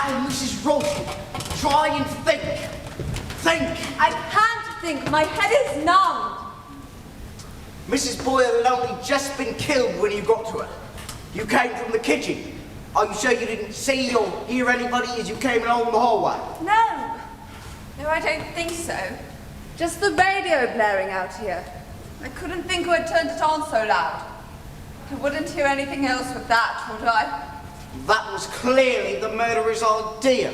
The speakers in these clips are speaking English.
Now, Mrs. Ralston, try and think. Think. I can't think. My head is numbed. Mrs. Boyle had only just been killed when you got to her. You came from the kitchen. Are you sure you didn't see or hear anybody as you came along the hallway? No. No, I don't think so. Just the radio blaring out here. I couldn't think who had turned it on so loud. I wouldn't hear anything else with that, would I? That was clearly the murderer's idea.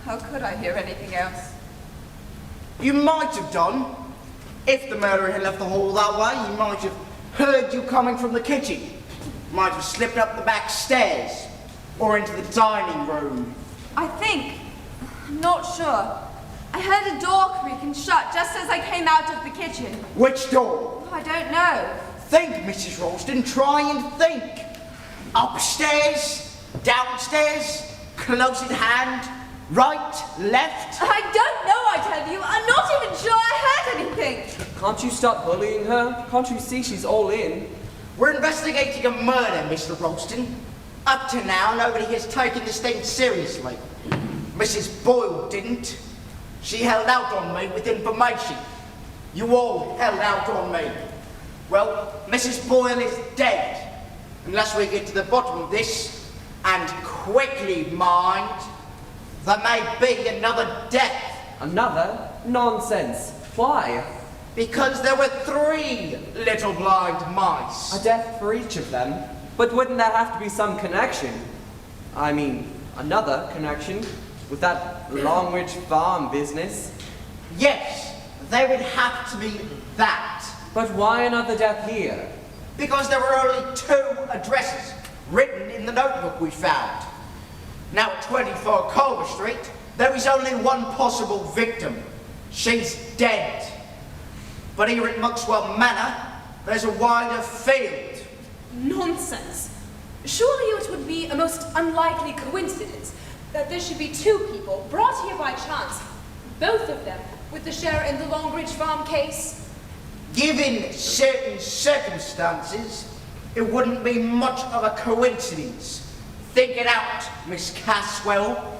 How could I hear anything else? You might have done. If the murderer had left the hall that way, he might have heard you coming from the kitchen. Might have slipped up the back stairs or into the dining room. I think. I'm not sure. I heard a door creak and shut just as I came out of the kitchen. Which door? I don't know. Think, Mrs. Ralston, try and think. Upstairs, downstairs, close at hand, right, left. I don't know, I tell you. I'm not even sure I heard anything. Can't you stop bullying her? Can't you see she's all in? We're investigating a murder, Mr. Ralston. Up to now, nobody has taken this thing seriously. Mrs. Boyle didn't. She held out on me with information. You all held out on me. Well, Mrs. Boyle is dead. Unless we get to the bottom of this, and quickly, mind, there may be another death. Another? Nonsense. Why? Because there were 3 little blind mice. A death for each of them? But wouldn't that have to be some connection? I mean, another connection with that Longridge farm business? Yes, there would have to be that. But why another death here? Because there were only 2 addresses written in the notebook we found. Now at 24 Culver Street, there is only one possible victim. She's dead. But here at Muxwell Manor, there's a wider field. Nonsense. Surely it would be a most unlikely coincidence that there should be 2 people brought here by chance, both of them with the share in the Longridge Farm case. Given certain circumstances, it wouldn't be much of a coincidence. Think it out, Miss Caswell.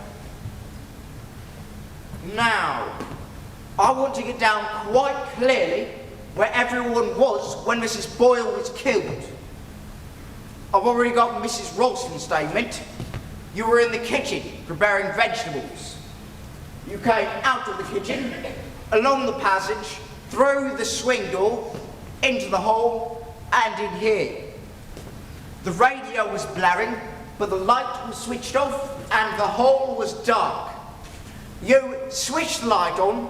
Now, I want to get down quite clearly where everyone was when Mrs. Boyle was killed. I've already got Mrs. Ralston's statement. You were in the kitchen preparing vegetables. You came out of the kitchen, along the passage, through the swing door, into the hall, and in here. The radio was blaring, but the light was switched off, and the hall was dark. You switched the light on,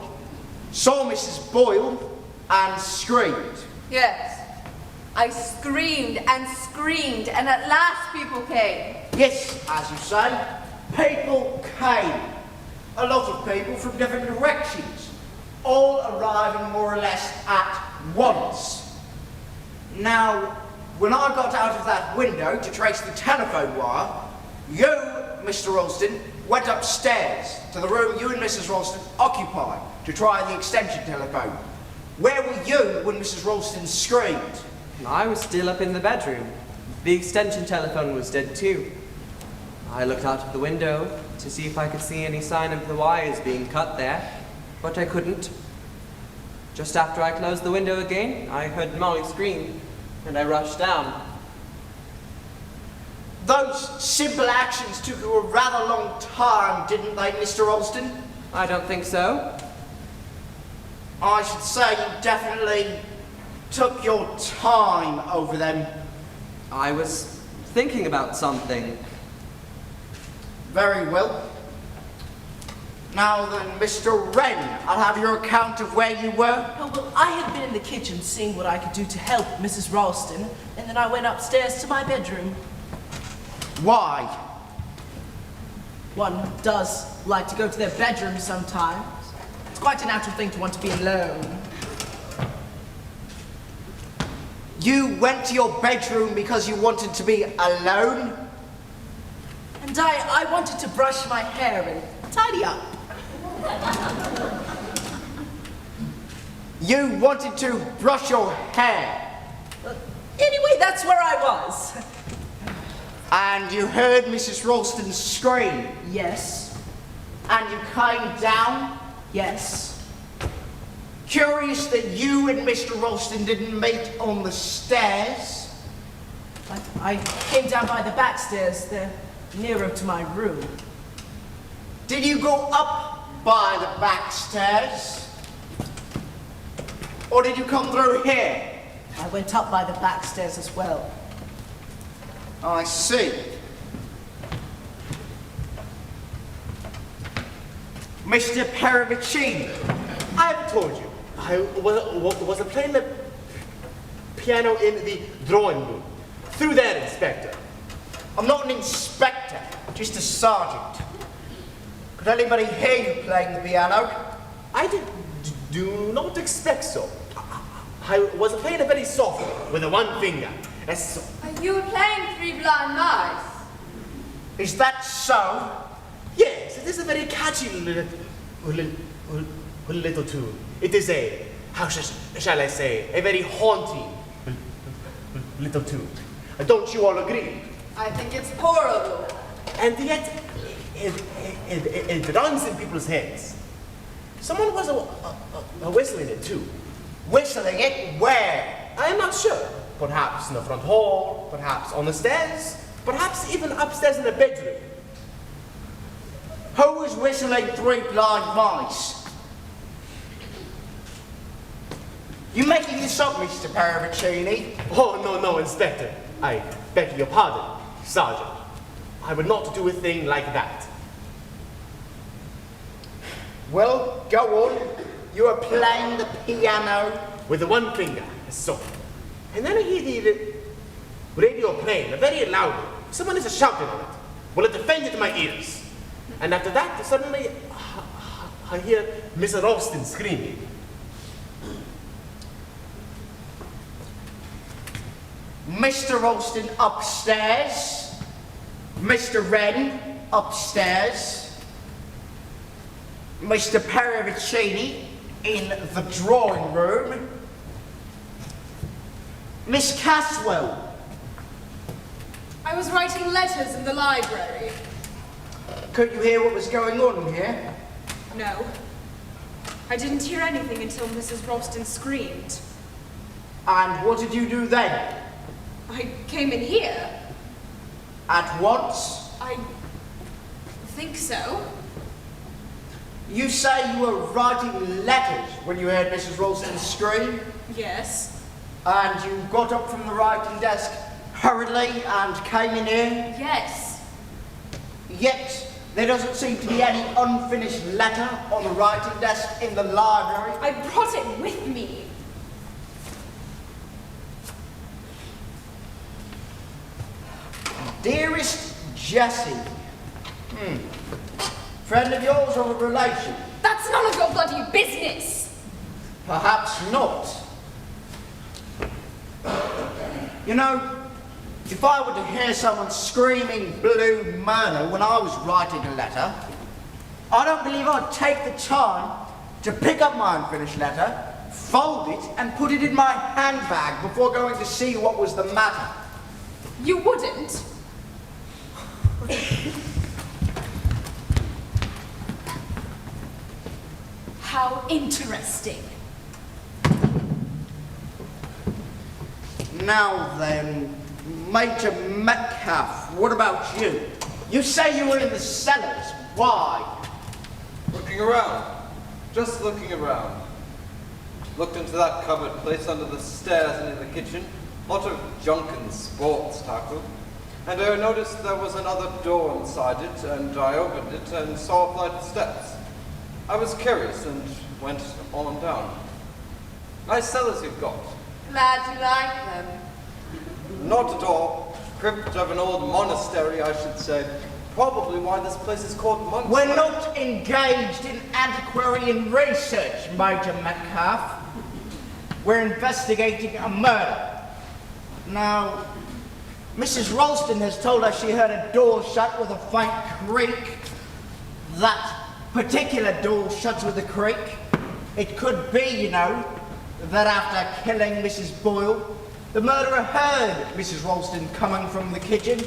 saw Mrs. Boyle, and screamed. Yes. I screamed, and at last people came. Yes, as you say, people came. A lot of people from different directions, all arriving more or less at once. Now, when I got out of that window to trace the telephone wire, you, Mr. Ralston, went upstairs to the room you and Mrs. Ralston occupied to try the extension telephone. Where were you when Mrs. Ralston screamed? I was still up in the bedroom. The extension telephone was dead too. I looked out of the window to see if I could see any sign of the wires being cut there, but I couldn't. Just after I closed the window again, I heard Molly scream, and I rushed down. Those simple actions took you a rather long time, didn't they, Mr. Ralston? I don't think so. I should say you definitely took your time over them. I was thinking about something. Very well. Now then, Mr. Wren, I'll have your account of where you were. Oh, well, I had been in the kitchen seeing what I could do to help Mrs. Ralston, and then I went upstairs to my bedroom. Why? One does like to go to their bedroom sometimes. It's quite a natural thing to want to be alone. You went to your bedroom because you wanted to be alone? And I wanted to brush my hair and tidy up. You wanted to brush your hair? Anyway, that's where I was. And you heard Mrs. Ralston scream? Yes. And you came down? Yes. Curious that you and Mr. Ralston didn't meet on the stairs? I came down by the back stairs. They're nearer to my room. Did you go up by the back stairs? Or did you come through here? I went up by the back stairs as well. I see. Mr. Paravicini. I've told you, I was playing the piano in the drawing room. Through there, Inspector. I'm not an inspector, just a sergeant. Could anybody hear you playing the piano? Do not expect so. I was playing it very softly, with the one finger. That's so. You were playing Three Blind Mice. Is that so? Yes, it is a very catchy little tune. It is a, how shall I say, a very haunting little tune. Don't you all agree? I think it's horrible. And yet, it runs in people's heads. Someone was whistling it too. Whistling it where? I am not sure. Perhaps in the front hall, perhaps on the stairs, perhaps even upstairs in the bedroom. Who was whistling Three Blind Mice? You making this up, Mr. Paravicini? Oh, no, Inspector. I beg your pardon, Sergeant. I would not do a thing like that. Well, go on. You are playing the piano. With the one finger, so. And then I hear the radio playing very loudly. Someone is shouting on it. Well, it offended my ears. And after that, suddenly, I hear Mr. Ralston screaming. Mr. Ralston upstairs. Mr. Wren upstairs. Mr. Paravicini in the drawing room. Miss Caswell. I was writing letters in the library. Could you hear what was going on here? No. I didn't hear anything until Mrs. Ralston screamed. And what did you do then? I came in here. At once? I think so. You say you were writing letters when you heard Mrs. Ralston scream? Yes. And you got up from the writing desk hurriedly and came in here? Yes. Yet there doesn't seem to be any unfinished letter on the writing desk in the library. I brought it with me. Dearest Jessie. Friend of yours or a relation? That's none of your bloody business. Perhaps not. You know, if I were to hear someone screaming blue murder when I was writing a letter, I don't believe I'd take the time to pick up my unfinished letter, fold it, and put it in my handbag before going to see what was the matter. You wouldn't. How interesting. Now then, Major Metcalf, what about you? You say you were in the cellars. Why? Looking around. Just looking around. Looked into that cupboard place under the stairs and in the kitchen. Lot of junk and sports tackle. And I noticed there was another door inside it, and I opened it and saw a flight of steps. I was curious and went on down. Nice cellars you've got. Glad you like them. Not at all. Crypt of an old monastery, I should say. Probably why this place is called Mousetrap. We're not engaged in antiquarian research, Major Metcalf. We're investigating a murder. Now, Mrs. Ralston has told us she heard a door shut with a faint creak. That particular door shuts with a creak. It could be, you know, that after killing Mrs. Boyle, the murderer heard Mrs. Ralston coming from the kitchen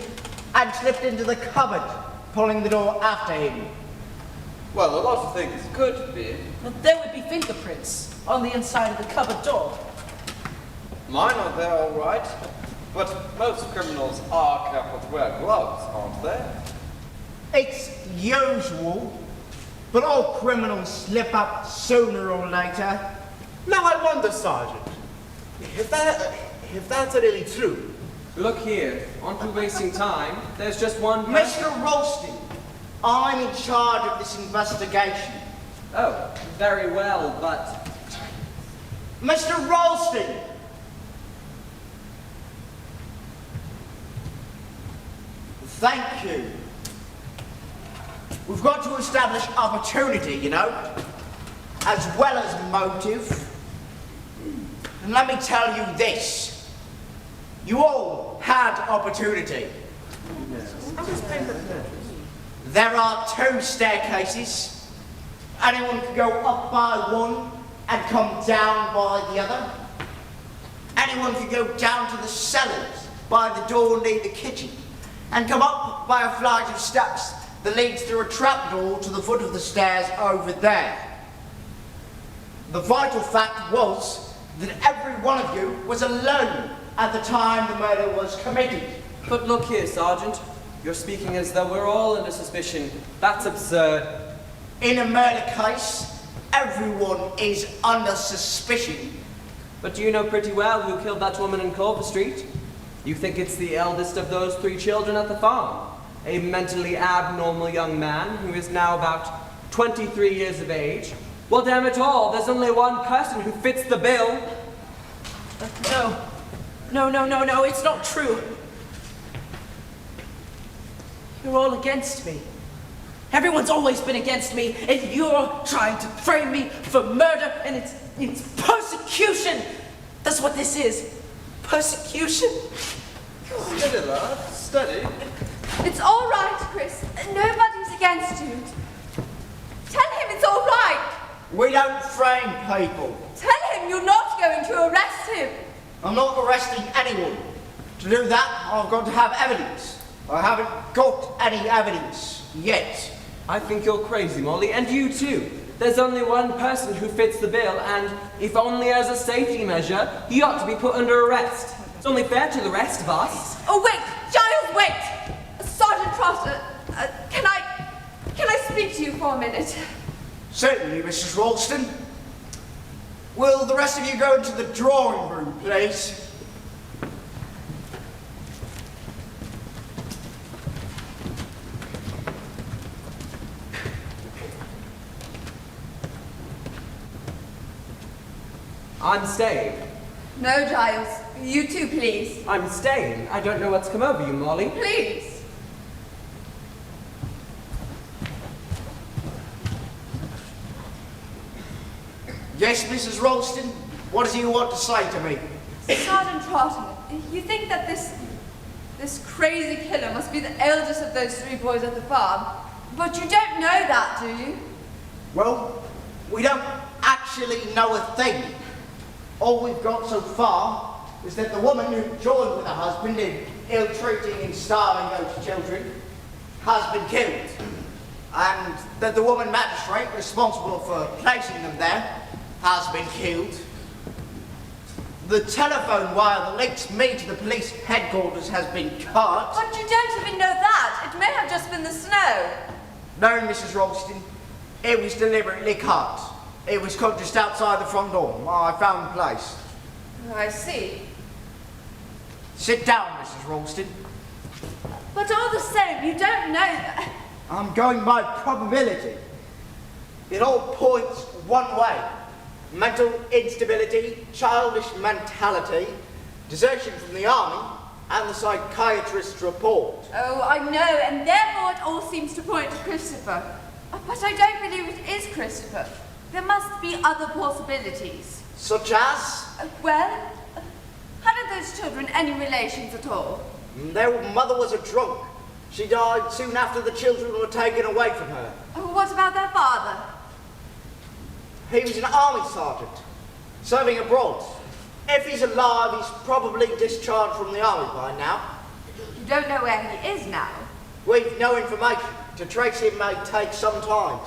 and slipped into the cupboard, pulling the door after him. Well, a lot of things could be. Well, there would be fingerprints on the inside of the cupboard door. Mine are there all right, but most criminals are careful to wear gloves, aren't they? It's usual, but all criminals slip up sooner or later. Now I wonder, Sergeant, if that's really true. Look here, aren't we wasting time? There's just one person. Mr. Ralston, I'm in charge of this investigation. Oh, very well, but... Mr. Ralston! Thank you. We've got to establish opportunity, you know, as well as motive. And let me tell you this. You all had opportunity. There are 2 staircases. Anyone can go up by one and come down by the other. Anyone can go down to the cellars by the door near the kitchen and come up by a flight of steps that leads through a trapdoor to the foot of the stairs over there. The vital fact was that every one of you was alone at the time the murder was committed. But look here, Sergeant. You're speaking as though we're all under suspicion. That's absurd. In a murder case, everyone is under suspicion. But you know pretty well who killed that woman in Culver Street. You think it's the eldest of those 3 children at the farm. A mentally abnormal young man who is now about 23 years of age. Well, damn it all, there's only one person who fits the bill. No, it's not true. You're all against me. Everyone's always been against me, and you're trying to frame me for murder, and it's persecution. That's what this is. Persecution. Steady, lad, steady. It's all right, Chris. Nobody's against you. Tell him it's all right. We don't frame people. Tell him you're not going to arrest him. I'm not arresting anyone. To do that, I've got to have evidence. I haven't got any evidence yet. I think you're crazy, Molly, and you too. There's only one person who fits the bill, and if only as a safety measure, he ought to be put under arrest. It's only fair to the rest of us. Oh, wait! Giles, wait! Sergeant Trotter, can I speak to you for a minute? Certainly, Mrs. Ralston. Will the rest of you go into the drawing room, please? I'm staying. No, Giles. You too, please. I'm staying. I don't know what's come over you, Molly. Please. Yes, Mrs. Ralston? What do you want to say to me? Sergeant Trotter, you think that this crazy killer must be the eldest of those 3 boys at the farm, but you don't know that, do you? Well, we don't actually know a thing. All we've got so far is that the woman who joined with her husband in ill-treating and starving those children has been killed, and that the woman magistrate responsible for placing them there has been killed. The telephone wire that links me to the police headquarters has been cut. But you don't even know that. It may have just been the snow. No, Mrs. Ralston, it was deliberately cut. It was cut just outside the front door. I found the place. I see. Sit down, Mrs. Ralston. But all the same, you don't know that. I'm going by probability. It all points one way. Mental instability, childish mentality, desertion from the army, and the psychiatrist's report. Oh, I know, and therefore it all seems to point to Christopher. But I don't believe it is Christopher. There must be other possibilities. Such as? Well, hadn't those children any relations at all? Their mother was a drunk. She died soon after the children were taken away from her. Oh, what about their father? He was an army sergeant, serving abroad. If he's alive, he's probably discharged from the army by now. You don't know where he is now. We've no information. To trace him may take some time.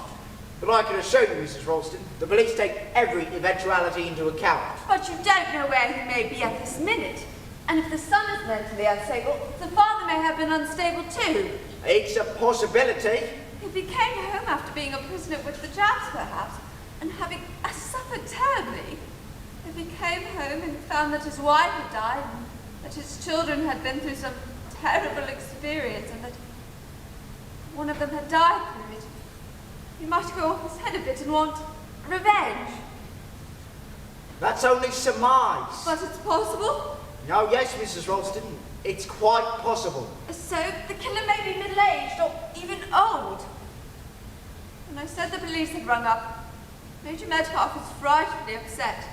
But I can assure you, Mrs. Ralston, the police take every eventuality into account. But you don't know where he may be at this minute. And if the son is mentally unstable, the father may have been unstable too. It's a possibility. If he came home after being a prisoner with the Japs, perhaps, and having suffered terribly. If he came home and found that his wife had died, and that his children had been through some terrible experience, and that one of them had died through it, he might go off his head a bit and want revenge. That's only surmise. But it's possible. No, yes, Mrs. Ralston, it's quite possible. So the killer may be middle-aged or even old. When I said the police had rung up, Major Metcalf was frightfully upset.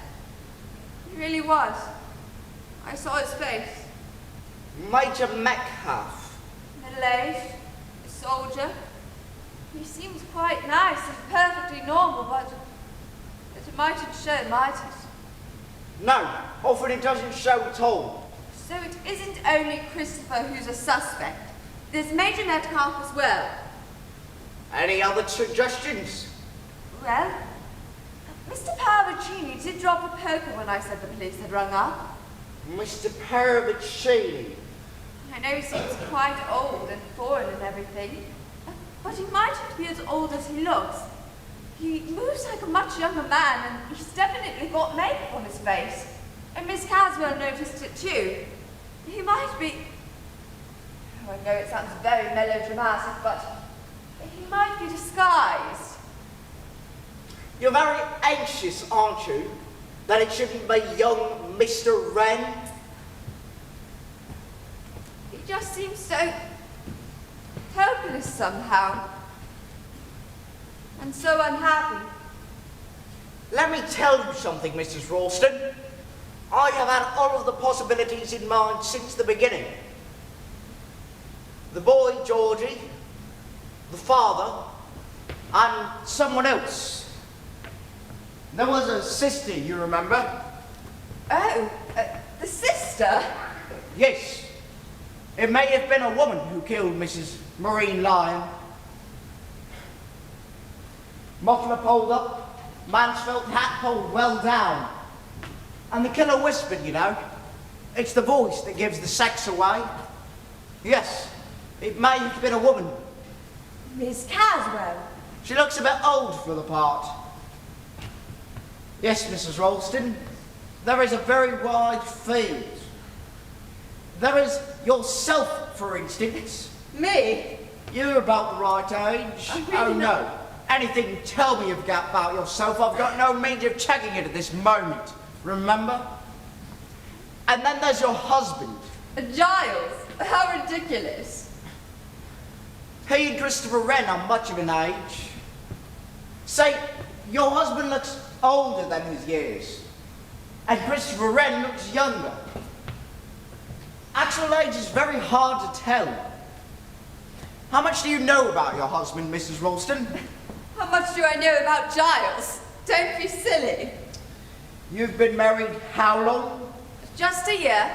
He really was. I saw his face. Major Metcalf. Middle-aged, a soldier. He seems quite nice and perfectly normal, but it mightn't show, might it? No, often it doesn't show at all. So it isn't only Christopher who's a suspect. There's Major Metcalf as well. Any other suggestions? Well, Mr. Paravicini did drop a poker when I said the police had rung up. Mr. Paravicini. I know he seems quite old and foreign and everything, but he mightn't be as old as he looks. He moves like a much younger man, and he's definitely got makeup on his face. And Miss Caswell noticed it too. He might be... Oh, I know it sounds very melodramatic, but he might be disguised. You're very anxious, aren't you, that it shouldn't be young Mr. Wren? He just seems so hopeless somehow. And so unhappy. Let me tell you something, Mrs. Ralston. I have had all of the possibilities in mind since the beginning. The boy, Georgie, the father, and someone else. There was a sister, you remember? Oh, the sister? Yes. It may have been a woman who killed Mrs. Maureen Lyon. Muffler pulled up, man's felt hat pulled well down. And the killer whispered, you know. It's the voice that gives the sex away. Yes, it may have been a woman. Miss Caswell. She looks a bit old for the part. Yes, Mrs. Ralston, there is a very wide field. There is yourself, for instance. Me? You're about the right age. Oh no. Anything you tell me about yourself, I've got no means of checking it at this moment. Remember? And then there's your husband. Giles? How ridiculous. He and Christopher Wren are much of an age. Say, your husband looks older than his years. And Christopher Wren looks younger. Actual age is very hard to tell. How much do you know about your husband, Mrs. Ralston? How much do I know about Giles? Don't be silly. You've been married how long? Just a year.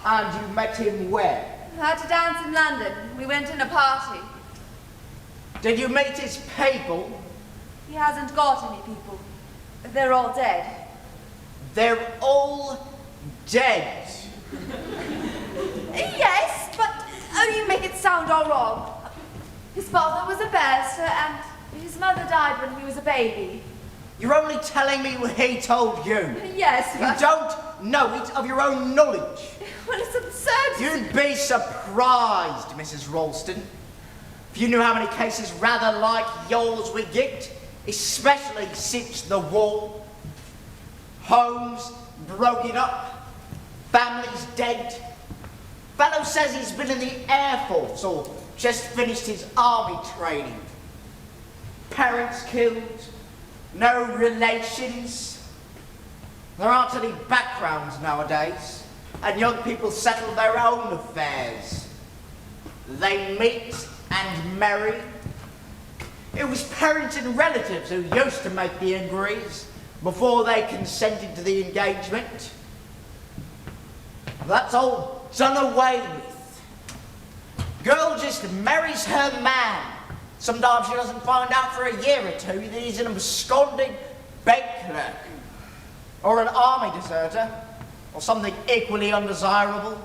And you met him where? At a dance in London. We went in a party. Did you meet his people? He hasn't got any people. They're all dead. They're all dead. Yes, but oh, you make it sound all wrong. His father was a barrister and his mother died when he was a baby. You're only telling me what he told you. Yes, You but... don't know it of your own knowledge. Well, it's absurd to You'd be surprised, Mrs. Ralston, if you knew how many cases rather like yours we get, especially since the war. Homes broken up, families dead. Fellow says he's been in the Air Force or just finished his army training. Parents killed, no relations. There aren't any backgrounds nowadays, and young people settle their own affairs. They meet and marry. It was parents and relatives who used to make the inquiries before they consented to the engagement. That's all done away with. Girl just marries her man. Sometimes she doesn't find out for a year or two that he's an absconding bank clerk, or an army deserter, or something equally undesirable.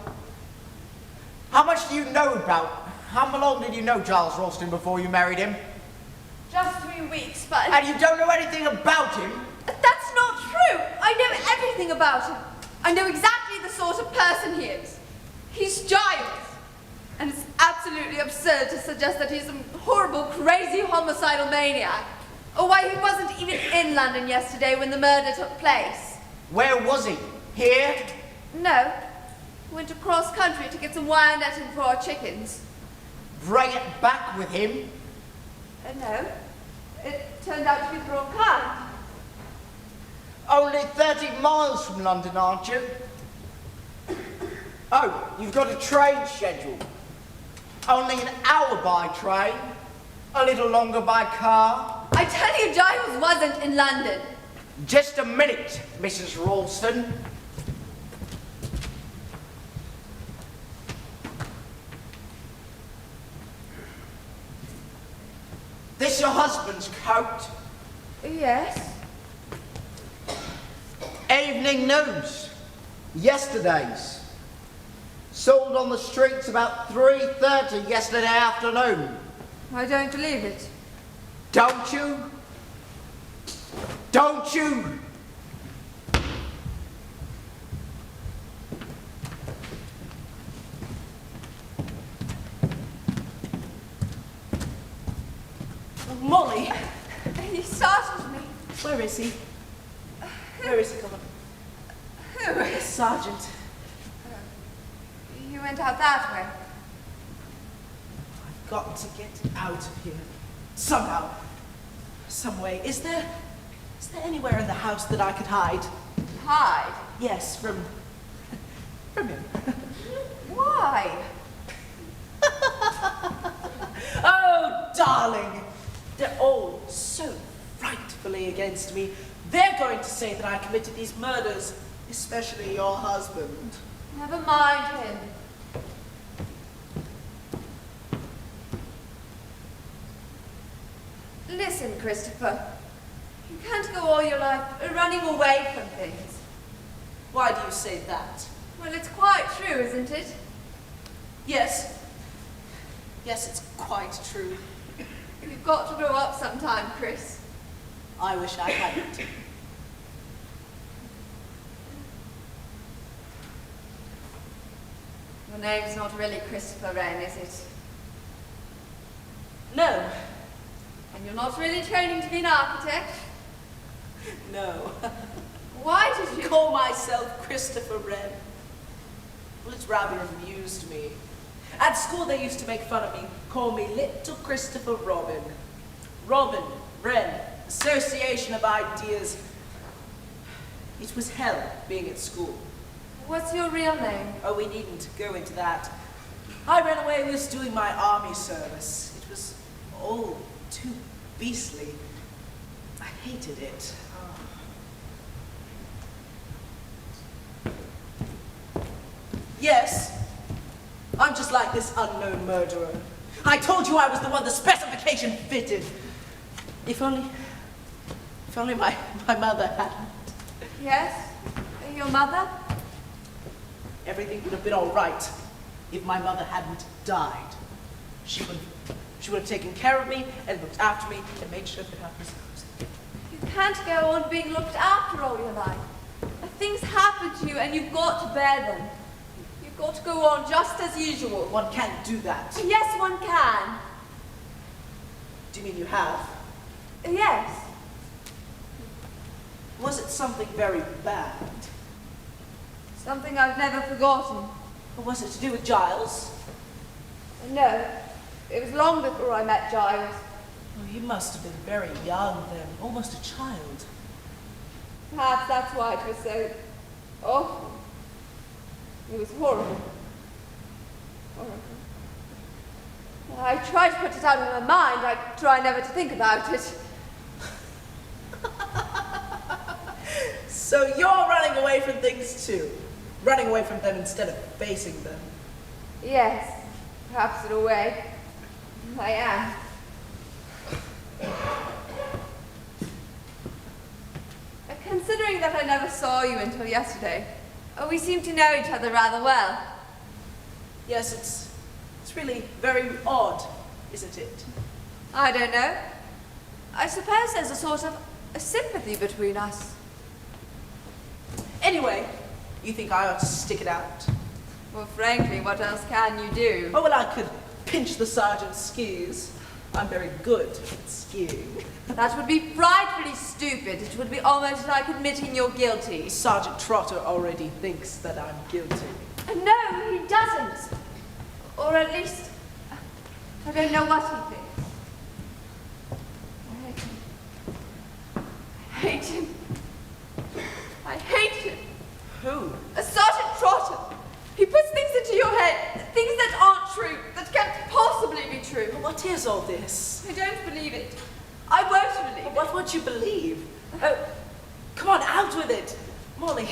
How much do you know about? How long did you know Giles Ralston before you married him? Just 3 weeks, but... And you don't know anything about him? That's not true! I know everything about him. I know exactly the sort of person he is. He's Giles. And it's absolutely absurd to suggest that he's some horrible, crazy homicidal maniac. Or why he wasn't even in London yesterday when the murder took place. Where was he? Here? No. Went across country to get some wine netting for our chickens. Bring it back with him? No. It turned out to be the wrong kind. Only 30 miles from London, aren't you? Oh, you've got a train schedule. Only an hour by train, a little longer by car. I tell you, Giles wasn't in London. Just a minute, Mrs. Ralston. This your husband's coat? Yes. Evening news. Yesterday's. Sold on the streets about 3:30 yesterday afternoon. I don't believe it. Don't you? Don't you? Molly, He startled me. where is he? Where is he coming? Who? Sergeant. You went out that way. I've got to get out of here. Somehow. Some way. Is there anywhere in the house that I could hide? Hide? Yes, from him. Why? Oh, darling. They're all so frightfully against me. They're going to say that I committed these murders, especially your husband. Never mind him. Listen, Christopher. You can't go all your life running away from things. Why do you say that? Well, it's quite true, isn't it? Yes. Yes, it's quite true. You've got to grow up sometime, Chris. I wish I hadn't. Your name's not really Christopher Wren, is it? No. And you're not really training to be an architect? No. Why did you... Call myself Christopher Wren. Well, it's rather amused me. At school, they used to make fun of me, call me Little Christopher Robin. Robin, Wren, association of ideas. It was hell being at school. What's your real name? Oh, we needn't go into that. I ran away was doing my army service. It was all too beastly. I hated it. Yes, I'm just like this unknown murderer. I told you I was the one the specification fitted. If only my mother hadn't. Yes? Your mother? Everything would have been all right if my mother hadn't died. She would have taken care of me and looked after me and made sure that I was. You can't go on being looked after all your life. Things happen to you and you've got to bear them. You've got to go on just as usual. One can't do that. Yes, one can. Do you mean you have? Yes. Was it something very bad? Something I've never forgotten. Or was it to do with Giles? No. It was long before I met Giles. Oh, he must have been very young then, almost a child. Perhaps that's why it was so awful. It was horrible. Horrible. I try to put it out of my mind. I try never to think about it. So you're running away from things too? Running away from them instead of facing them? Yes. Perhaps in a way, I am. Considering that I never saw you until yesterday, we seem to know each other rather well. Yes, it's really very odd, isn't it? I don't know. I suppose there's a sort of a sympathy between us. Anyway, you think I ought to stick it out? Well, frankly, what else can you do? Oh, well, I could pinch the sergeant's skis. I'm very good at skiing. That would be frightfully stupid. It would be almost like admitting you're guilty. Sergeant Trotter already thinks that I'm guilty. No, he doesn't. Or at least, I don't know what he thinks. I hate him. I hate him. Who? Sergeant Trotter. He puts things into your head, things that aren't true, that can't possibly be true. What is all this? I don't believe it. I won't believe it. What would you believe? Oh, come on, out with it. Molly.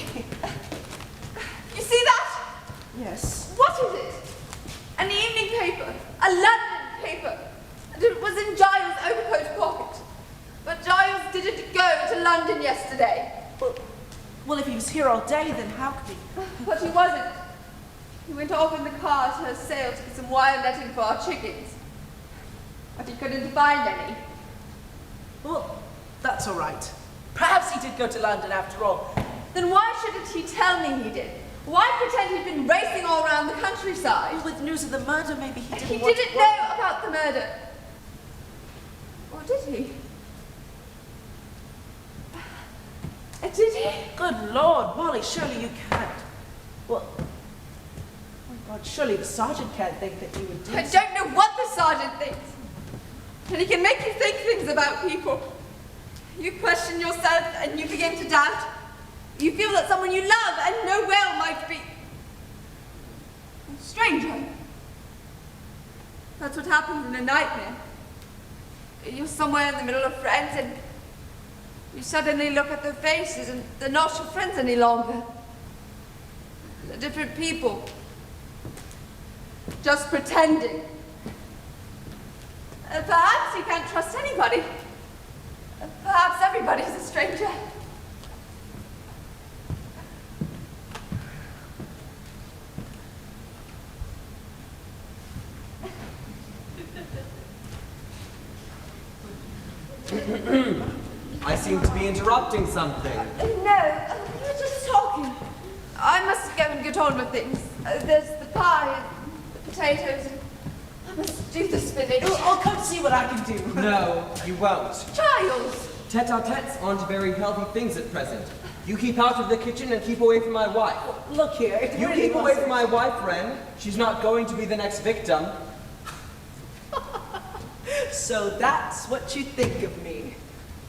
You see that? Yes. What is it? An evening paper. A London paper. And it was in Giles' overcoat pocket. But Giles didn't go to London yesterday. Well, if he was here all day, then how could he? But he wasn't. He went off in the car to a sale to get some wire netting for our chickens. But he couldn't find any. Well, that's all right. Perhaps he did go to London after all. Then why shouldn't he tell me he did? Why pretend he'd been racing all around the countryside? With news of the murder, maybe he didn't He want didn't to know about the murder. Or did he? Did he? Good Lord, Molly, surely you can't. Well, oh my God, surely the sergeant can't think that you would do I so. don't know what the sergeant thinks. And he can make you think things about people. You question yourself and you begin to doubt. You feel that someone you love and know well might be a stranger. That's what happens in a nightmare. You're somewhere in the middle of friends and you suddenly look at their faces and they're not your friends any longer. They're different people. Just pretending. Perhaps you can't trust anybody. Perhaps everybody's a stranger. I seem to be interrupting something. No, we were just talking. I must go and get on with things. There's the pie and the potatoes. And I must do the spinach. I'll come see what I can do. No, you won't. Giles! Tete-a-tetes aren't very healthy things at present. You keep out of the kitchen and keep away from my wife. Look here, it You really keep away wasn't- from my wife, Wren. She's not going to be the next victim. So that's what you think of me.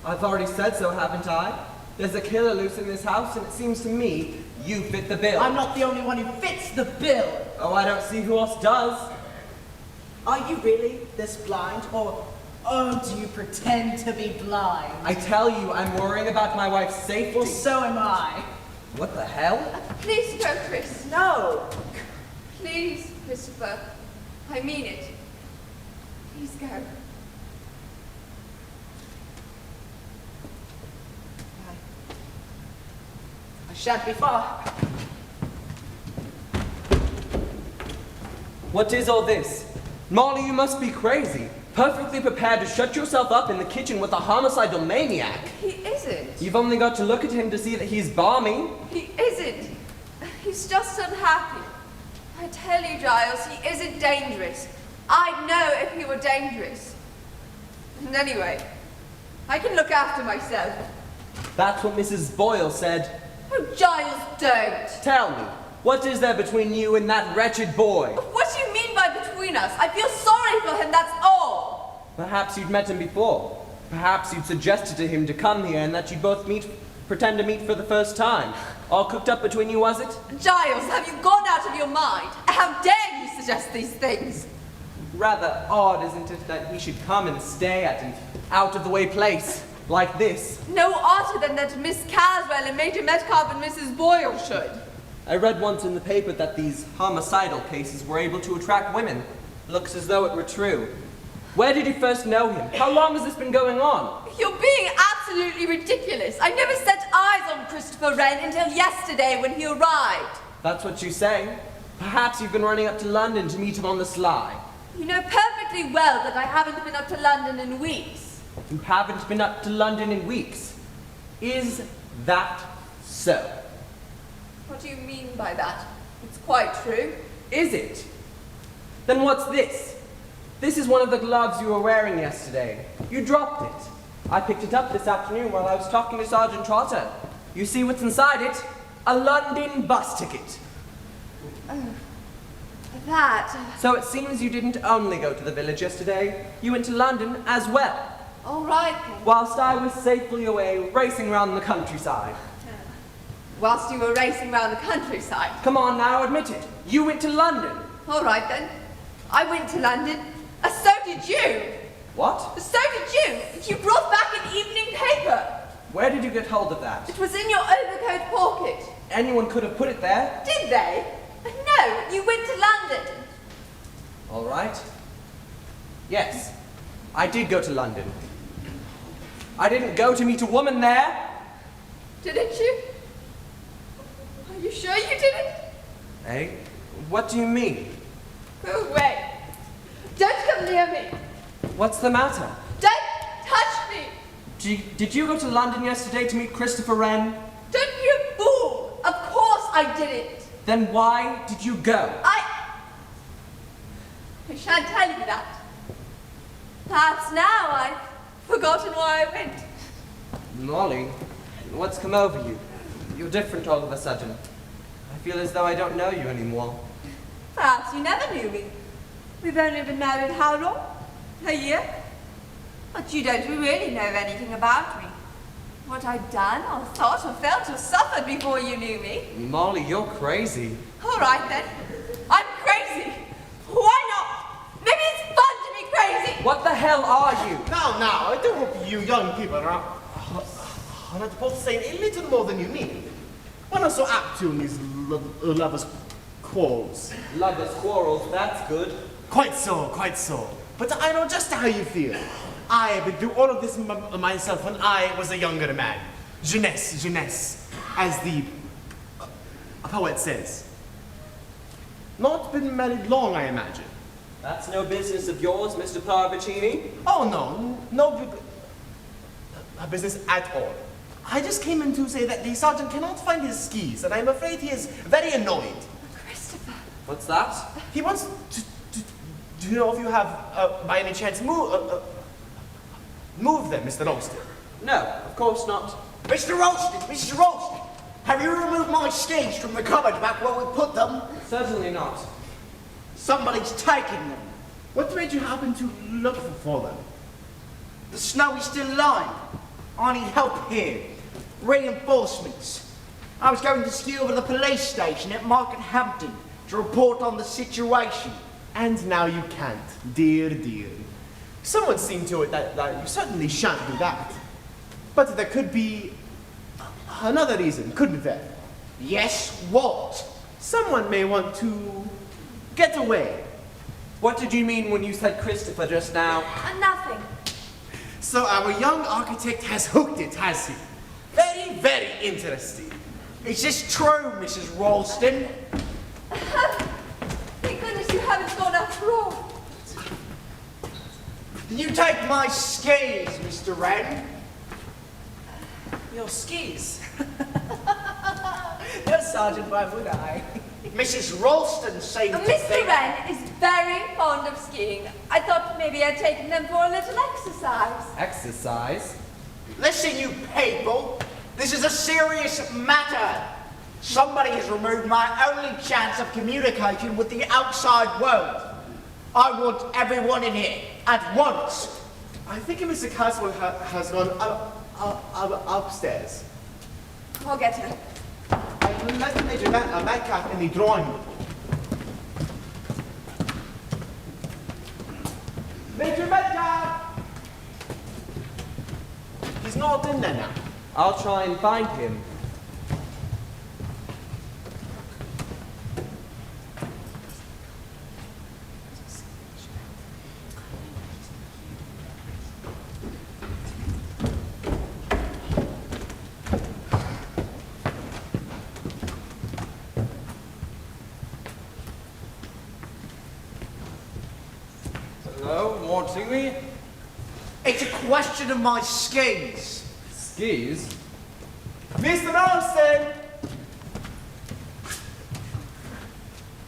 I've already said so, haven't I? There's a killer loose in this house, and it seems to me you fit the bill. I'm not the only one who fits the bill. Oh, I don't see who else does. Are you really this blind, or do you pretend to be blind? I tell you, I'm worrying about my wife's safety. Well, so am I. What the hell? Please go, Chris. No. Please, Christopher. I mean it. Please go. I shan't be far. What is all this? Molly, you must be crazy. Perfectly prepared to shut yourself up in the kitchen with a homicidal maniac. He isn't. You've only got to look at him to see that he's balmy. He isn't. He's just unhappy. I tell you, Giles, he isn't dangerous. I'd know if he were dangerous. And anyway, I can look after myself. That's what Mrs. Boyle said. Oh, Giles, don't. Tell me, what is there between you and that wretched boy? What do you mean by between us? I feel sorry for him, that's all. Perhaps you'd met him before. Perhaps you'd suggested to him to come here and that you'd both pretend to meet for the first time. All cooked up between you, was it? Giles, have you gone out of your mind? How dare you suggest these things? Rather odd, isn't it, that he should come and stay at an out-of-the-way place like this? No odder than that Miss Caswell and Major Metcalf and Mrs. Boyle should. I read once in the paper that these homicidal cases were able to attract women. Looks as though it were true. Where did you first know him? How long has this been going on? You're being absolutely ridiculous. I never set eyes on Christopher Wren until yesterday when he arrived. That's what you say. Perhaps you've been running up to London to meet him on the sly. You know perfectly well that I haven't been up to London in weeks. You haven't been up to London in weeks. Is that so? What do you mean by that? It's quite true. Is it? Then what's this? This is one of the gloves you were wearing yesterday. You dropped it. I picked it up this afternoon while I was talking to Sergeant Trotter. You see what's inside it? A London bus ticket. That. So it seems you didn't only go to the village yesterday, you went to London as well. All right then. Whilst I was safely away racing around the countryside. Whilst you were racing around the countryside. Come on now, admit it. You went to London. All right then. I went to London. So did you. What? So did you. You brought back an evening paper. Where did you get hold of that? It was in your overcoat pocket. Anyone could have put it there. Did they? No, you went to London. All right. Yes, I did go to London. I didn't go to meet a woman there. Didn't you? Are you sure you didn't? Eh? What do you mean? Go away. Don't come near me. What's the matter? Don't touch me. Did you go to London yesterday to meet Christopher Wren? Don't be a fool. Of course I didn't. Then why did you go? I shan't tell you that. Perhaps now I've forgotten why I went. Molly, what's come over you? You're different all of a sudden. I feel as though I don't know you anymore. Perhaps you never knew me. We've only been married how long? A year? But you don't really know anything about me. What I'd done or thought or felt or suffered before you knew me. Molly, you're crazy. All right then. I'm crazy. Why not? Maybe it's fun to be crazy. What the hell are you? Now, I do hope you young people are not both saying a little more than you mean. We're not so apt to in these lovers' quarrels. Lovers' quarrels, that's good. Quite so. But I know just how you feel. I have been through all of this myself when I was a younger man. Jeunesse, as the poet says. Not been married long, I imagine. That's no business of yours, Mr. Parvicini. Oh, no business at all. I just came in to say that the sergeant cannot find his skis, and I'm afraid he is very annoyed. Christopher. What's that? He wants to do you know if you have, by any chance, move them, Mr. Ralston? No, of course not. Mr. Ralston, have you removed my skis from the cupboard back where we put them? Certainly not. Somebody's taken them. What made you happen to look for them? The snow is still lying. I need help here. Reinforcements. I was going to ski over the police station at Market Hampton to report on the situation. And now you can't, dear. Someone seen to it that you certainly shan't do that. But there could be another reason, couldn't there? Yes, what? Someone may want to get away. What did you mean when you said Christopher just now? Nothing. So our young architect has hooked it, has he? Very, very interesting. Is this true, Mrs. Ralston? Thank goodness you haven't gone after all. Did you take my skis, Mr. Wren? Your skis? No, Sergeant, why would I? Mrs. Ralston seemed to Mr. think... Wren is very fond of skiing. I thought maybe I'd taken them for a little exercise. Exercise? Listen, you people. This is a serious matter. Somebody has removed my only chance of communication with the outside world. I want everyone in here at once. I think Mr. Caswell has gone upstairs. I'll get her. I left Major Metcalf in the drawing room. Major Metcalf! He's not in there now. I'll try and find him. Oui, oui. It's a question of my skis. Skis? Mr. Olsen!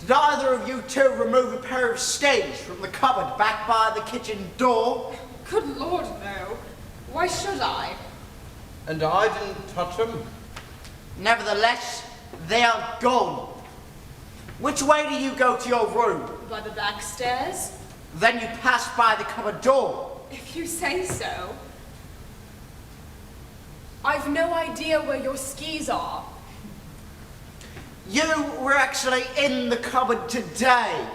Did either of you two remove a pair of skis from the cupboard back by the kitchen door? Good Lord, no. Why should I? And I didn't touch them. Nevertheless, they are gone. Which way do you go to your room? By the back stairs? Then you pass by the cupboard door. If you say so. I've no idea where your skis are. You were actually in the cupboard today.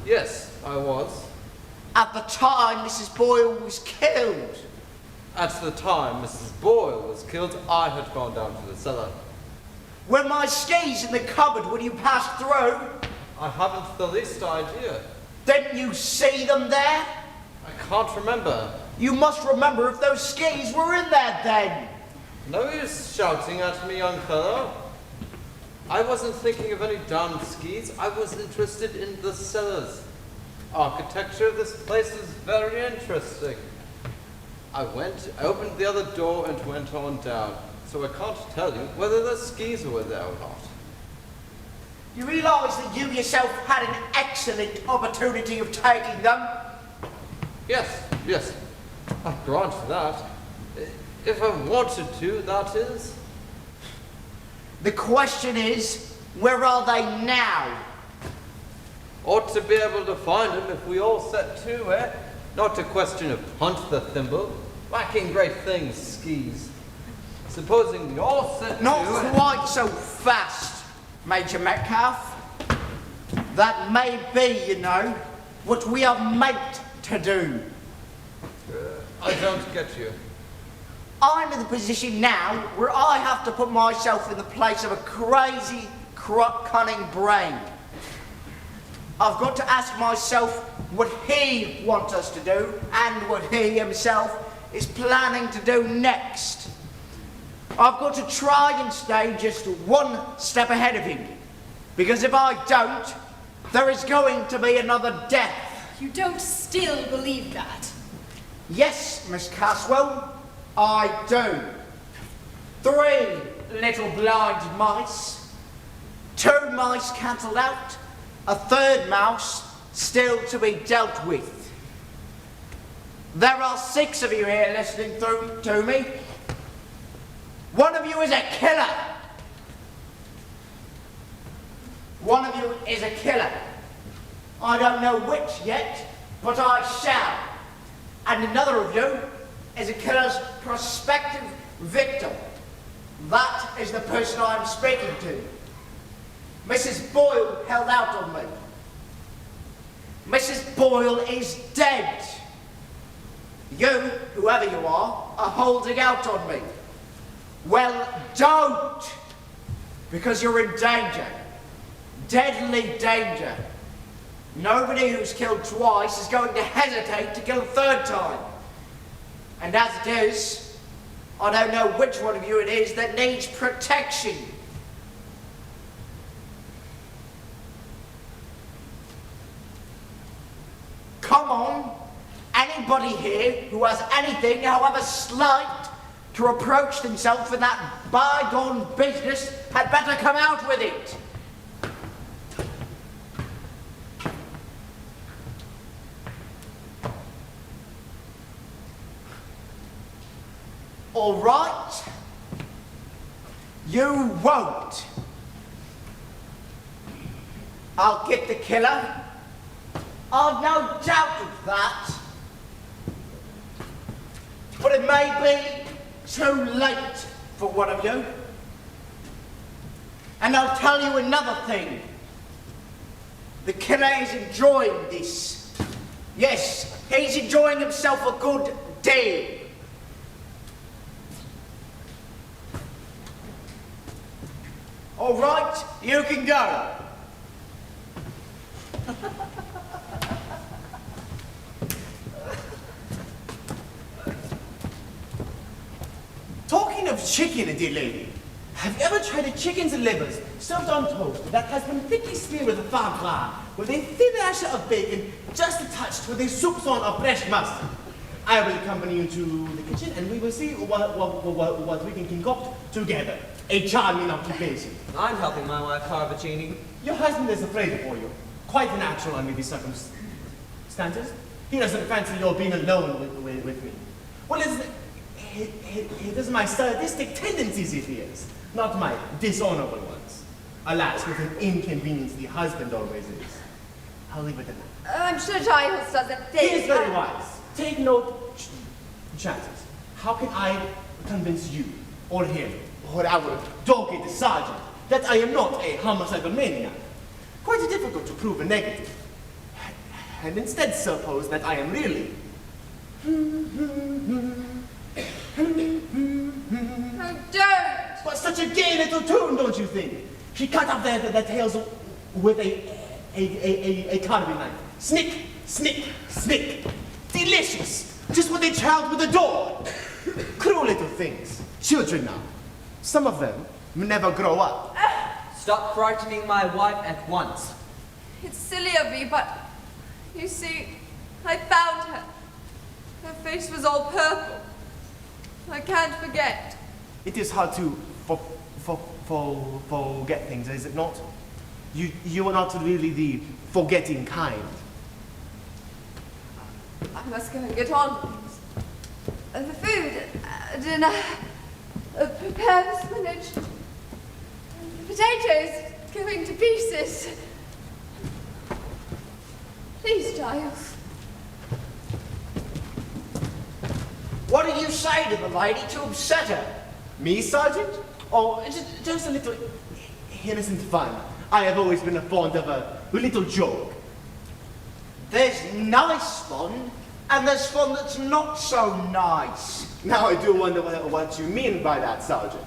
Yes, I was. At the time Mrs. Boyle was killed. At the time Mrs. Boyle was killed, I had gone down to the cellar. Were my skis in the cupboard when you passed through? I haven't the least idea. Didn't you see them there? I can't remember. You must remember if those skis were in there then. No use shouting at me, young fellow. I wasn't thinking of any damned skis. I was interested in the cellars. Architecture of this place is very interesting. I opened the other door and went on down. So I can't tell you whether the skis were there or not. You realise that you yourself had an excellent opportunity of taking them? Yes. I grant that. If I wanted to, that is. The question is, where are they now? Ought to be able to find them if we all set to, eh? Not a question of hunt the thimble. Lacking great things, skis. Supposing we all set to... Not quite so fast, Major Metcalf. That may be, you know, what we are meant to do. I don't get you. I'm in the position now where I have to put myself in the place of a crazy, cunning brain. I've got to ask myself what he wants us to do and what he himself is planning to do next. I've got to try and stay just one step ahead of him, because if I don't, there is going to be another death. You don't still believe that? Yes, Miss Caswell, I do. 3 little blind mice, 2 mice cancelled out, a 3rd mouse still to be dealt with. There are 6 of you here listening to me. One of you is a killer. One of you is a killer. I don't know which yet, but I shall. And another of you is a killer's prospective victim. That is the person I'm speaking to. Mrs. Boyle held out on me. Mrs. Boyle is dead. You, whoever you are holding out on me. Well, don't, because you're in danger. Deadly danger. Nobody who's killed twice is going to hesitate to kill a 3rd time. And as it is, I don't know which one of you it is that needs protection. Come on, anybody here who has anything, however slight, to reproach themselves in that bygone business had better come out with it. All right, you won't. I'll get the killer. I've no doubt of that. But it may be too late for one of you. And I'll tell you another thing. The killer is enjoying this. Yes, he's enjoying himself a good deal. All right, you can go. Talking of chicken, dear lady, Have you ever tried a chicken's livers served on toast that has been thickly smeared with a foie gras, with a thin lash of bacon just touched with a soupçon of fresh mustard? I will accompany you to the kitchen and we will see what we can concoct together. A charming occupation. I'm helping my wife Carvacini. Your husband is afraid for you. Quite natural under these circumstances. He doesn't fancy your being alone with me. Well, it is my sadistic tendencies it is, not my dishonorable ones. Alas, with an inconvenience the husband always is. I'll leave it at that. I'm sure Giles doesn't think... He is very wise. Take no chances. How can I convince you, or him, or our dogged sergeant, that I am not a homicidal maniac? Quite difficult to prove a negative. And instead suppose that I am really... Oh, don't! But such a gay little tune, don't you think? She cut off their tails with a carving knife. Snick, snick, snick. Delicious! Just what a child would adore. Cruel little things. Children now. Some of them will never grow up. Stop frightening my wife at once. It's silly of me, but you see, I found her. Her face was all purple. I can't forget. It is hard to forget things, is it not? You are not really the forgetting kind. I must go and get on with things. The food, dinner, prepare the spinach. The potatoes going to pieces. Please, Giles. What did you say to the lady to upset her? Me, Sergeant? Oh, just a little innocent fun. I have always been fond of a little joke. There's nice fun, and there's fun that's not so nice. Now I do wonder what you mean by that, Sergeant.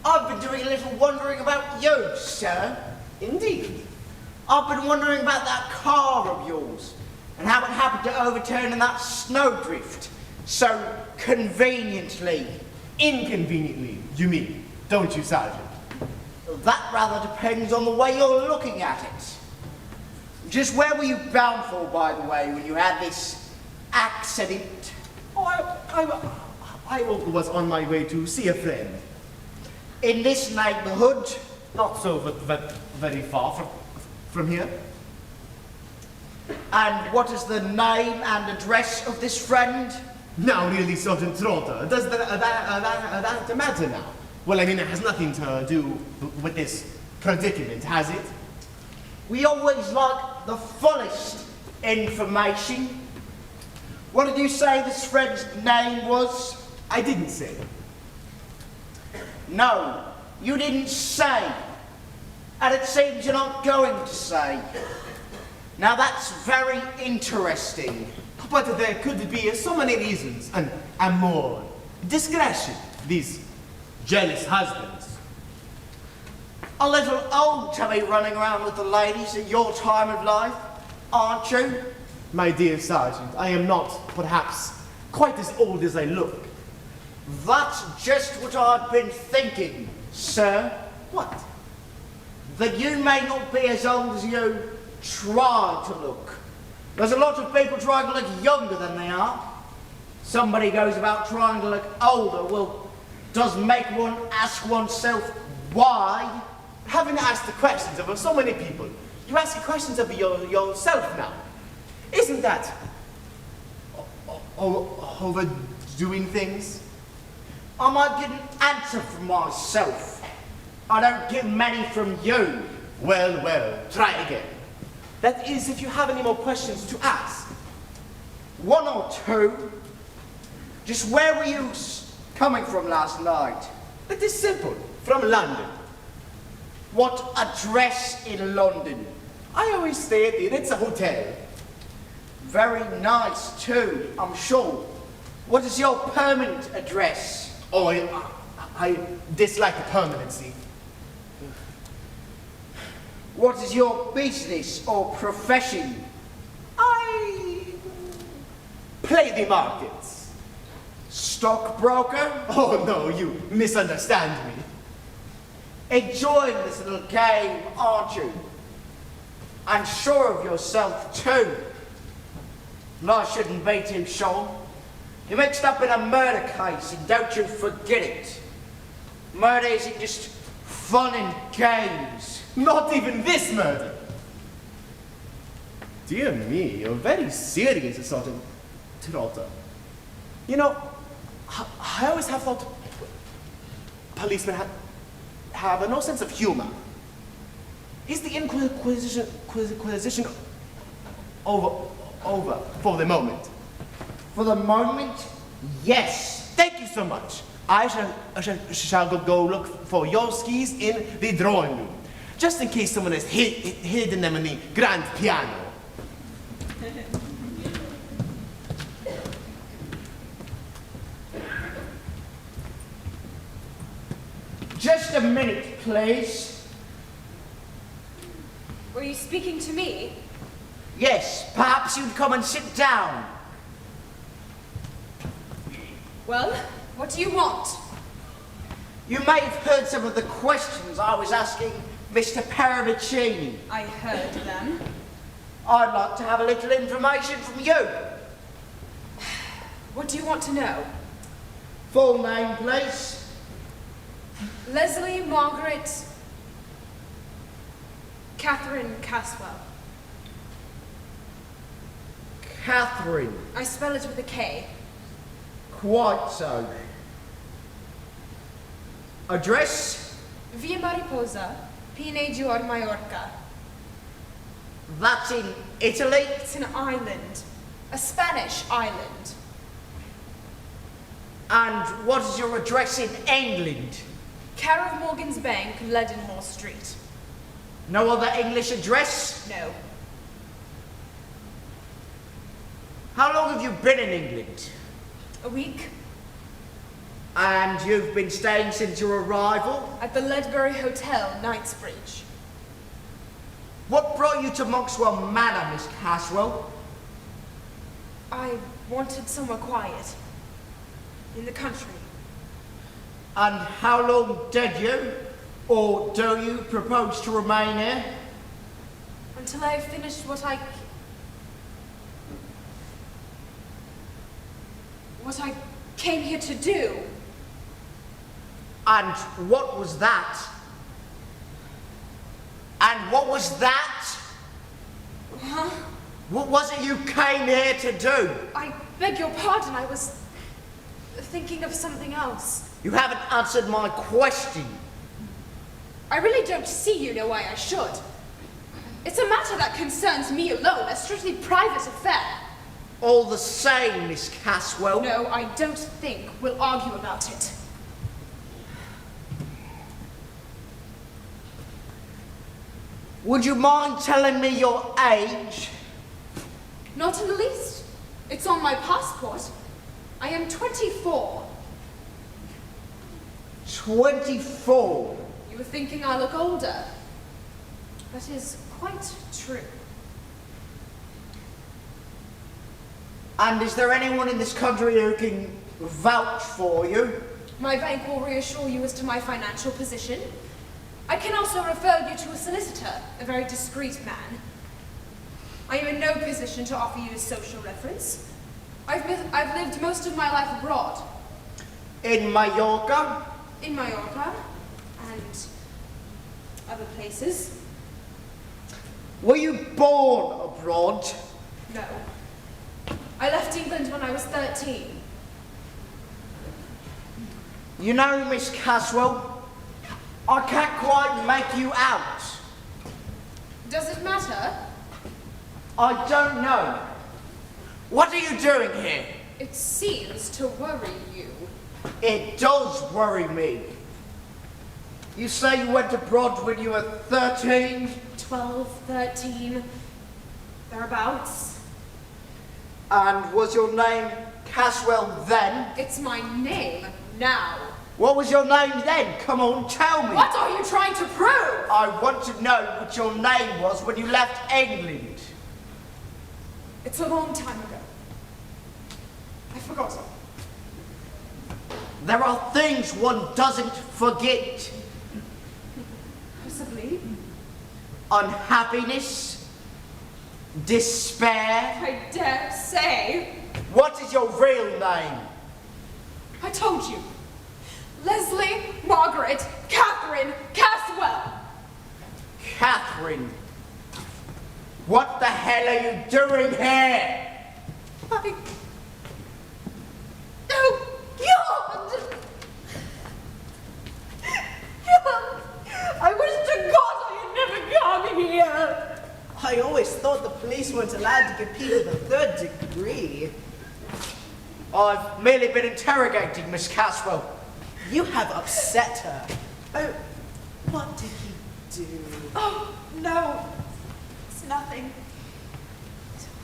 I've been doing a little wondering about you, sir. Indeed. I've been wondering about that car of yours, and how it happened to overturn in that snowdrift so conveniently. Inconveniently, you mean, don't you, Sergeant? That rather depends on the way you're looking at it. Just where were you bound for, by the way, when you had this accident? Oh, I was on my way to see a friend. In this neighborhood? Not so very far from here. And what is the name and address of this friend? Now, really, Sergeant Trotter, does that matter now? Well, I mean, it has nothing to do with this predicament, has it? We always like the fullest information. What did you say this friend's name was? I didn't say. No, you didn't say. And it seems you're not going to say. Now that's very interesting. But there could be so many reasons, and more. Discretion, these jealous husbands. A little old to be running around with the ladies at your time of life, aren't you? My dear Sergeant, I am not, perhaps, quite as old as I look. That's just what I've been thinking, sir. What? That you may not be as old as you try to look. There's a lot of people trying to look younger than they are. Somebody goes about trying to look older, well, does make one ask oneself why? Having asked the questions of so many people, you ask questions of yourself now. Isn't that overdoing things? I might get an answer from myself. I don't get many from you. Well, try again. That is, if you have any more questions to ask. One or two. Just where were you coming from last night? It is simple. From London. What address in London? I always stay at the Ritz Hotel. Very nice too, I'm sure. What is your permanent address? Oh, I dislike the permanency. What is your business or profession? I play the markets. Stockbroker? Oh no, you misunderstand me. Enjoying this little game, aren't you? And sure of yourself, too. And I shouldn't be too sure. You're mixed up in a murder case, and don't you forget it. Murder isn't just fun and games. Not even this murder. Dear me, you're very serious, sort of, Trotter. You know, I always have thought policemen have no sense of humor. Is the Inquisition over for the moment? For the moment, yes. Thank you so much. I shall go look for your skis in the drawing room, just in case someone has hidden them in the grand piano. Just a minute, please. Were you speaking to me? Yes, perhaps you'd come and sit down. Well, what do you want? You may have heard some of the questions I was asking Mr. Paravicini. I heard them. I'd like to have a little information from you. What do you want to know? Full name, please. Leslie Margaret Catherine Caswell. Catherine. I spell it with a K. Quite so. Address? Via Mariposa, Pineggior, Mallorca. That's in Italy? It's an island. A Spanish island. And what is your address in England? Care of Morgan's Bank, Leadenhall Street. No other English address? No. How long have you been in England? A week. And you've been staying since your arrival? At the Ledbury Hotel, Knightsbridge. What brought you to Monkswell Manor, Miss Caswell? I wanted somewhere quiet. In the country. And how long did you, or do you, propose to remain here? Until I have finished what I came here to do. And what was that? And what was that? Huh? What was it you came here to do? I beg your pardon, I was thinking of something else. You haven't answered my question. I really don't see you know why I should. It's a matter that concerns me alone, a strictly private affair. All the same, Miss Caswell. No, I don't think we'll argue about it. Would you mind telling me your age? Not in the least. It's on my passport. I am 24. 24. You were thinking I look older. That is quite true. And is there anyone in this country who can vouch for you? My bank will reassure you as to my financial position. I can also refer you to a solicitor, a very discreet man. I am in no position to offer you a social reference. I've lived most of my life abroad. In Mallorca? In Mallorca and other places. Were you born abroad? No. I left England when I was 13. You know, Miss Caswell, I can't quite make you out. Does it matter? I don't know. What are you doing here? It seems to worry you. It does worry me. You say you went abroad when you were 13? 12, 13, thereabouts. And was your name Caswell then? It's my name now. What was your name then? Come on, tell me. What are you trying to prove? I want to know what your name was when you left England. It's a long time ago. I forgot. There are things one doesn't forget. unhappiness, despair. I dare say. What is your real name? I told you. Leslie Margaret Catherine Caswell. Catherine. What the hell are you doing here? Oh, God! I wish to God I had never come here. I always thought the police weren't allowed to give people the third degree. I've merely been interrogating Miss Caswell. You have upset her. Oh, what did he do? Oh, no. It's nothing.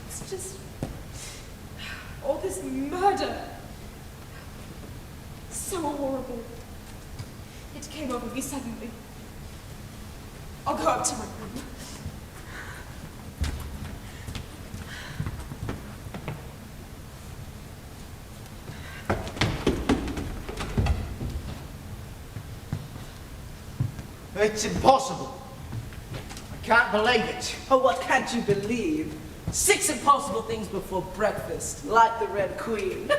It's just all this murder. So horrible. It came over me suddenly. I'll go up to my room. It's impossible. I can't believe it. Oh, what can't you believe? 6 impossible things before breakfast, like the Red Queen.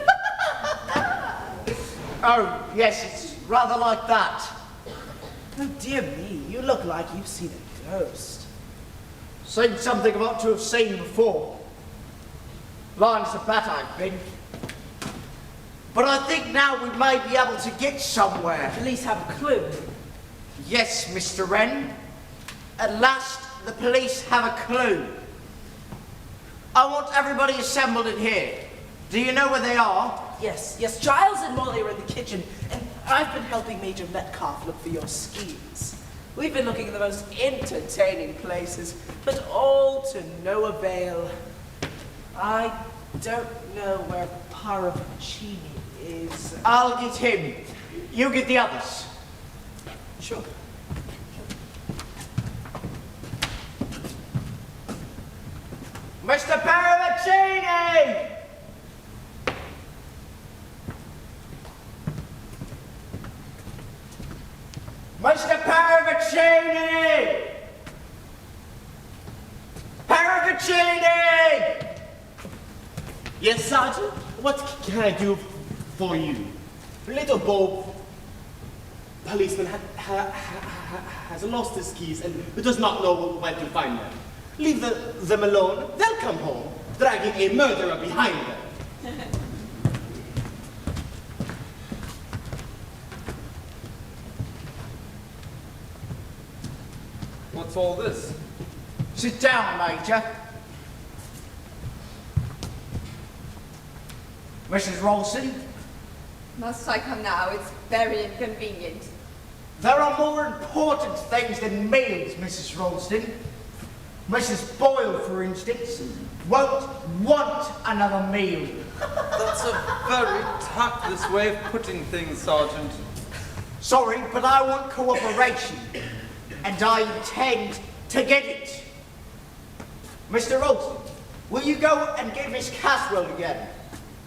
Oh, yes, it's rather like that. Oh, dear me, you look like you've seen a ghost. Seen something I ought to have seen before. Blind as a bat I've been. But I think now we may be able to get somewhere. Police have a clue. Yes, Mr. Wren. At last, the police have a clue. I want everybody assembled in here. Do you know where they are? Yes, Giles and Molly are in the kitchen, and I've been helping Major Metcalf look for your skis. We've been looking in the most entertaining places, but all to no avail. I don't know where Parravicini is. I'll get him. You get the others. Sure. Mr. Parravicini! Mr. Parravicini! Parravicini! Yes, Sergeant? What can I do for you? Little Bob, policeman, has lost his keys and does not know where to find them. Leave them alone, they'll come home, dragging a murderer behind them. What's all this? Sit down, Major. Mrs. Ralston, Must I come now? It's very inconvenient. there are more important things than meals, Mrs. Ralston. Mrs. Boyle, for instance, won't want another meal. That's a very tactless way of putting things, Sergeant. Sorry, but I want cooperation, and I intend to get it. Mr. Ralston, will you go and get Miss Caswell again?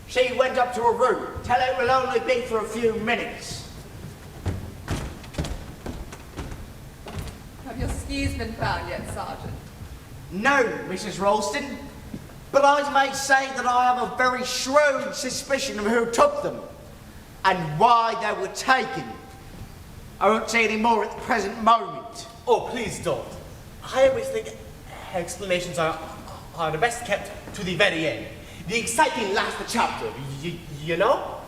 She went up to her room. Tell her it will only be for a few minutes. Have your skis been found yet, Sergeant? No, Mrs. Ralston, but I may say that I have a very shrewd suspicion of who took them and why they were taken. I won't say any more at the present moment. Oh, please don't. I always think explanations are the best kept to the very end. The exciting last chapter, you know?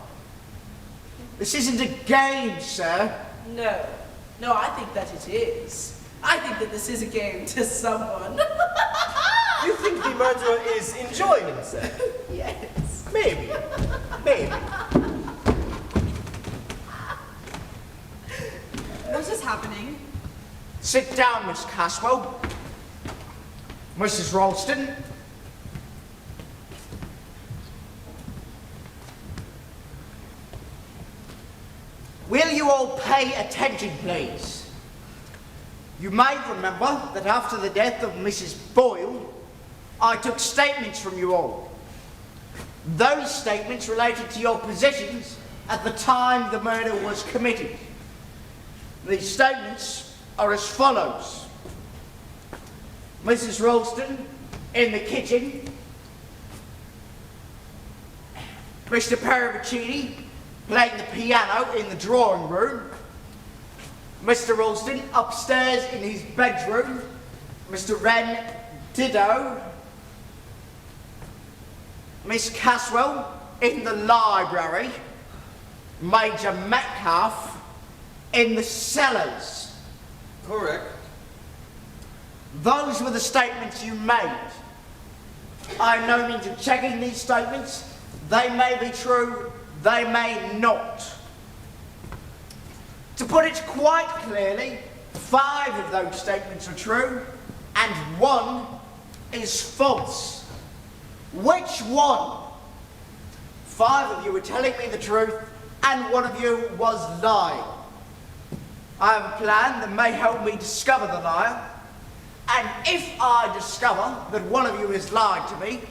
This isn't a game, sir. No, I think that it is. I think that this is a game to someone. You think the murderer is enjoying himself? Yes. Maybe. What is happening? Sit down, Miss Caswell. Mrs. Ralston. Will you all pay attention, please? You may remember that after the death of Mrs. Boyle, I took statements from you all. Those statements related to your positions at the time the murder was committed. These statements are as follows. Mrs. Ralston in the kitchen. Mr. Paravicini playing the piano in the drawing room. Mr. Ralston upstairs in his bedroom. Mr. Wren, ditto. Miss Caswell in the library. Major Metcalf in the cellars. Correct. Those were the statements you made. I have no means of checking these statements. They may be true, they may not. To put it quite clearly, 5 of those statements are true, and 1 is false. Which one? 5 of you were telling me the truth, and 1 of you was lying. I have a plan that may help me discover the liar, and if I discover that 1 of you has lied to me,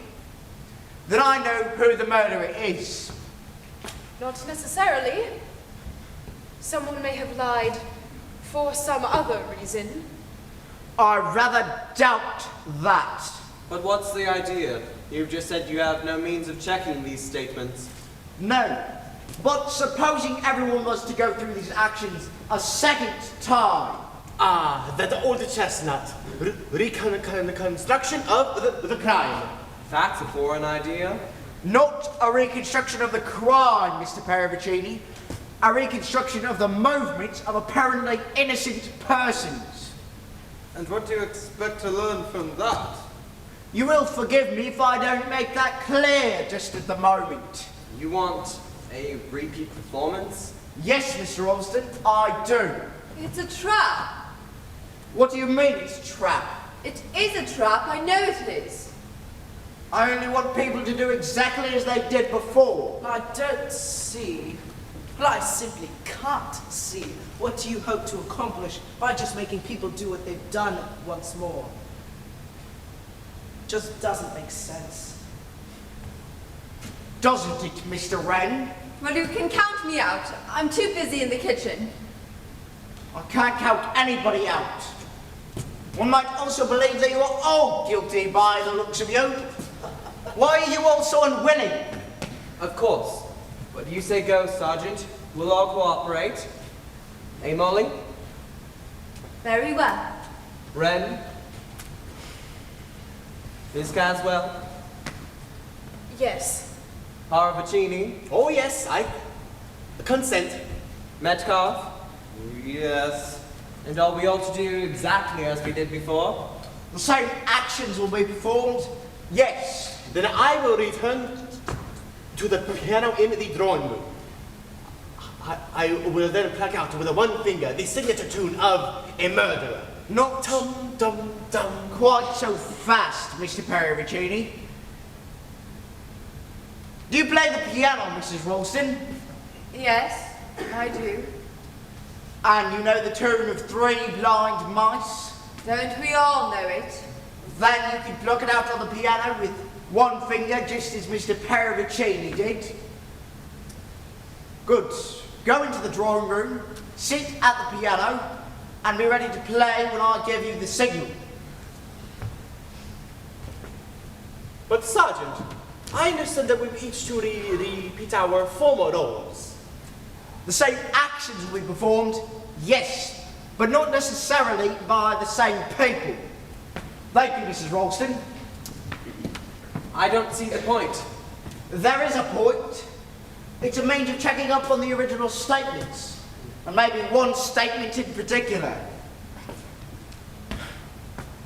then I know who the murderer is. Not necessarily. Someone may have lied for some other reason. I rather doubt that. But what's the idea? You've just said you have no means of checking these statements. No, but supposing everyone was to go through these actions a second time. Ah, that old chestnut. Reconstruction of the crime. That's a foreign idea. Not a reconstruction of the crime, Mr. Paravicini. A reconstruction of the movements of apparently innocent persons. And what do you expect to learn from that? You will forgive me if I don't make that clear just at the moment. You want a repeat performance? Yes, Mr. Alston, I do. It's a trap. What do you mean it's a trap? It is a trap, I know it is. I only want people to do exactly as they did before. I don't see, well, I simply can't see what you hope to accomplish by just making people do what they've done once more. Just doesn't make sense. Doesn't it, Mr. Wren? Well, you can count me out. I'm too busy in the kitchen. I can't count anybody out. One might also believe that you are all guilty by the looks of you. Why are you all so unwilling? Of course. What do you say goes, Sergeant? We'll all cooperate. Eh, Molly? Very well. Wren? Miss Caswell? Yes. Paravicini? Oh yes, I consent. Metcalf? Yes. And are we all to do exactly as we did before? The same actions will be performed? Yes. Then I will return to the piano in the drawing room. I will then pluck out with 1 finger the signature tune of a murderer. Not Dum dum dum. quite so fast, Mr. Paravicini. Do you play the piano, Mrs. Ralston? Yes, I do. And you know the tune of 3 blind mice? Don't we all know it? Then you can pluck it out on the piano with 1 finger, just as Mr. Paravicini did. Good. Go into the drawing room, sit at the piano, and be ready to play when I give you the signal. But Sergeant, I understand that we each to repeat our former roles. The same actions will be performed, yes, but not necessarily by the same people. Thank you, Mrs. Ralston. I don't see the point. There is a point. It's a means of checking up on the original statements, and maybe 1 statement in particular.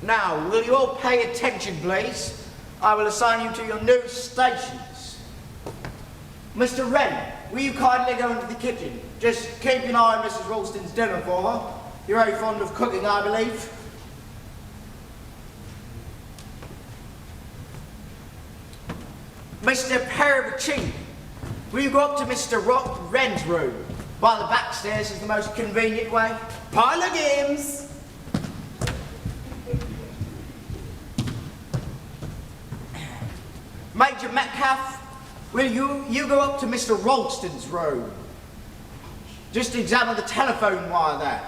Now, will you all pay attention, please? I will assign you to your new stations. Mr. Wren, will you kindly go into the kitchen? Just keep an eye on Mrs. Ralston's dinner for her. You're very fond of cooking, I believe. Mr. Paravicini, will you go up to Mr. Wren's room? By the back stairs is the most convenient way. Parlor games. Major Metcalf, will you go up to Mr. Ralston's room? Just examine the telephone wire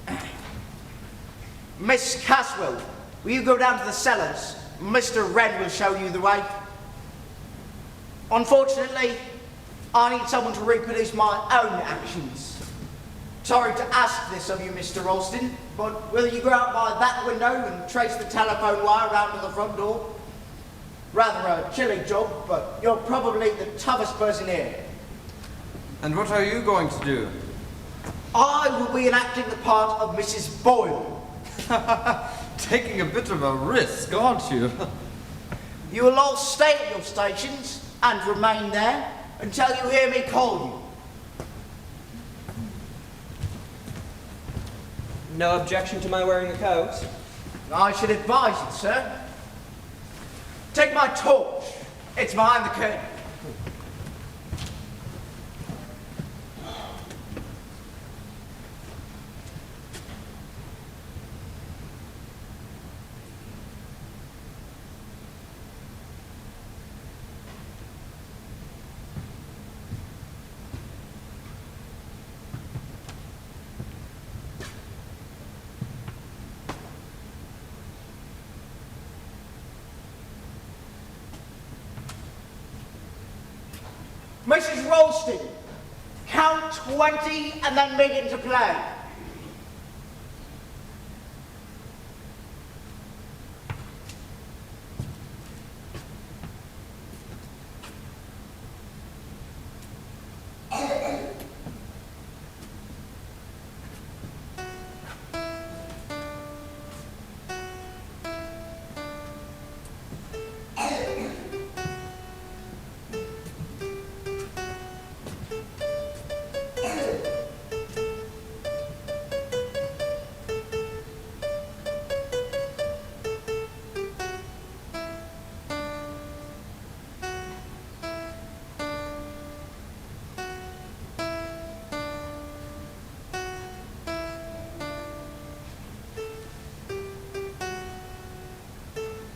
there. Miss Caswell, Will you go down to the cellars? Mr. Wren will show you the way. Unfortunately, I need someone to reproduce my own actions. Sorry to ask this of you, Mr. Ralston, but will you go out by that window and trace the telephone wire round to the front door? Rather a chilly job, but you're probably the toughest person here. And what are you going to do? I will be enacting the part of Mrs. Boyle. Taking a bit of a risk, aren't you? You will all stay at your stations and remain there until you hear me call you. No objection to my wearing a coat? I should advise it, sir. Take my torch. It's behind the curtain. Mrs. Ralston, count 20 and then begin to play.